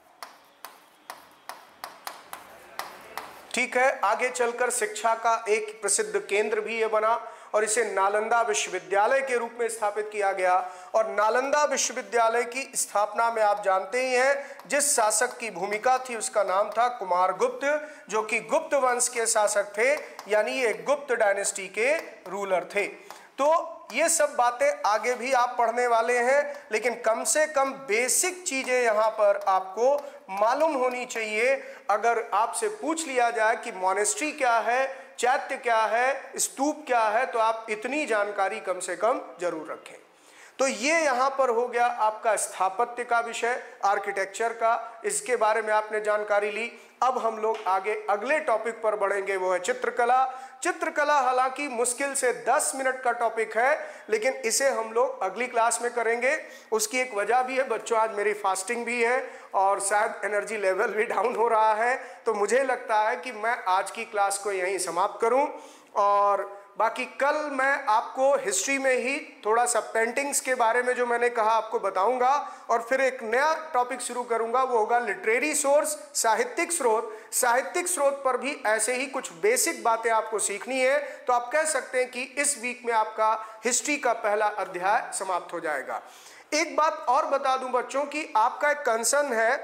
ठीक है, आगे चलकर शिक्षा का एक प्रसिद्ध केंद्र भी ये बना और इसे नालंदा विश्वविद्यालय के रूप में स्थापित किया गया। और नालंदा विश्वविद्यालय की स्थापना में आप जानते ही हैं जिस शासक की भूमिका थी उसका नाम था कुमारगुप्त, जो कि गुप्त वंश के शासक थे, यानी ये गुप्त डायनेस्टी के रूलर थे। तो ये सब बातें आगे भी आप पढ़ने वाले हैं, लेकिन कम से कम बेसिक चीजें यहाँ पर आपको मालूम होनी चाहिए। अगर आपसे पूछ लिया जाए कि मॉनेस्ट्री क्या है, चैत्य क्या है, स्तूप क्या है, तो आप इतनी जानकारी कम से कम जरूर रखें। तो ये यहाँ पर हो गया आपका स्थापत्य का विषय, आर्किटेक्चर का, इसके बारे में आपने जानकारी ली। अब हम लोग आगे अगले टॉपिक पर बढ़ेंगे, वो है चित्रकला। चित्रकला हालांकि मुश्किल से 10 मिनट का टॉपिक है, लेकिन इसे हम लोग अगली क्लास में करेंगे। उसकी एक वजह भी है बच्चों, आज मेरी फास्टिंग भी है और शायद एनर्जी लेवल भी डाउन हो रहा है, तो मुझे लगता है कि मैं आज की क्लास को यहीं समाप्त करूं। और बाकी कल मैं आपको हिस्ट्री में ही थोड़ा सा पेंटिंग्स के बारे में जो मैंने कहा आपको बताऊंगा, और फिर एक नया टॉपिक शुरू करूंगा, वो होगा लिटरेरी सोर्स, साहित्यिक स्रोत। साहित्यिक स्रोत पर भी ऐसे ही कुछ बेसिक बातें आपको सीखनी है। तो आप कह सकते हैं कि इस वीक में आपका हिस्ट्री का पहला अध्याय समाप्त हो जाएगा। एक बात और बता दूं बच्चों की आपका एक कंसर्न है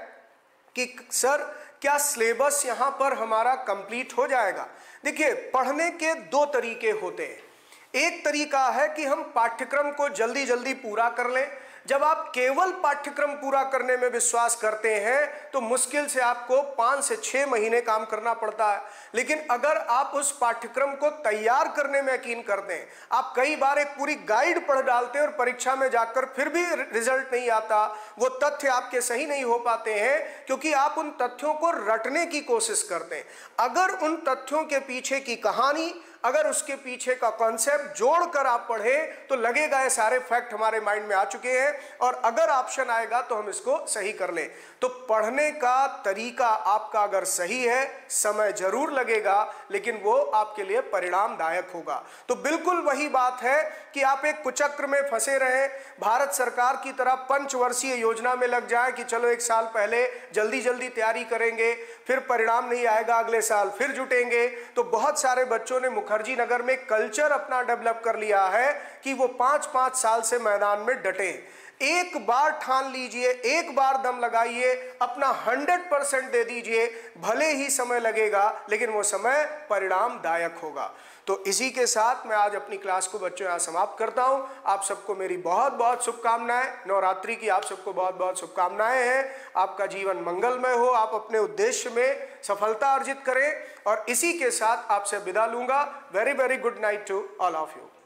कि सर क्या सिलेबस यहाँ पर हमारा कंप्लीट हो जाएगा। देखिए, पढ़ने के दो तरीके होते हैं। एक तरीका है कि हम पाठ्यक्रम को जल्दी जल्दी पूरा कर लें। जब आप केवल पाठ्यक्रम पूरा करने में विश्वास करते हैं तो मुश्किल से आपको 5 से 6 महीने काम करना पड़ता है। लेकिन अगर आप उस पाठ्यक्रम को तैयार करने में यकीन करते हैं, आप कई बार एक पूरी गाइड पढ़ डालते हैं और परीक्षा में जाकर फिर भी रिजल्ट नहीं आता, वो तथ्य आपके सही नहीं हो पाते हैं क्योंकि आप उन तथ्यों को रटने की कोशिश करते हैं। अगर उन तथ्यों के पीछे की कहानी, अगर उसके पीछे का कॉन्सेप्ट जोड़कर आप पढ़ें तो लगेगा ये सारे फैक्ट हमारे माइंड में आ चुके हैं, और अगर ऑप्शन आएगा तो हम इसको सही कर लें। तो पढ़ने का तरीका आपका अगर सही है, समय जरूर लगेगा लेकिन वो आपके लिए परिणामदायक होगा। तो बिल्कुल वही बात है कि आप एक कुचक्र में फंसे रहे, भारत सरकार की तरह पंचवर्षीय योजना में लग जाए कि चलो एक साल पहले जल्दी जल्दी तैयारी करेंगे, फिर परिणाम नहीं आएगा अगले साल फिर जुटेंगे। तो बहुत सारे बच्चों ने मुखर्जी नगर में कल्चर अपना डेवलप कर लिया है कि वो 5-5 साल से मैदान में डटे। एक बार ठान लीजिए, एक बार दम लगाइए, अपना 100% दे दीजिए, भले ही समय लगेगा लेकिन वो समय परिणामदायक होगा। तो इसी के साथ मैं आज अपनी क्लास को बच्चों यहाँ समाप्त करता हूँ। आप सबको मेरी बहुत बहुत शुभकामनाएं, नवरात्रि की आप सबको बहुत बहुत शुभकामनाएं हैं। आपका जीवन मंगलमय हो, आप अपने उद्देश्य में सफलता अर्जित करें, और इसी के साथ आपसे विदा लूंगा। Very very good night to all of you.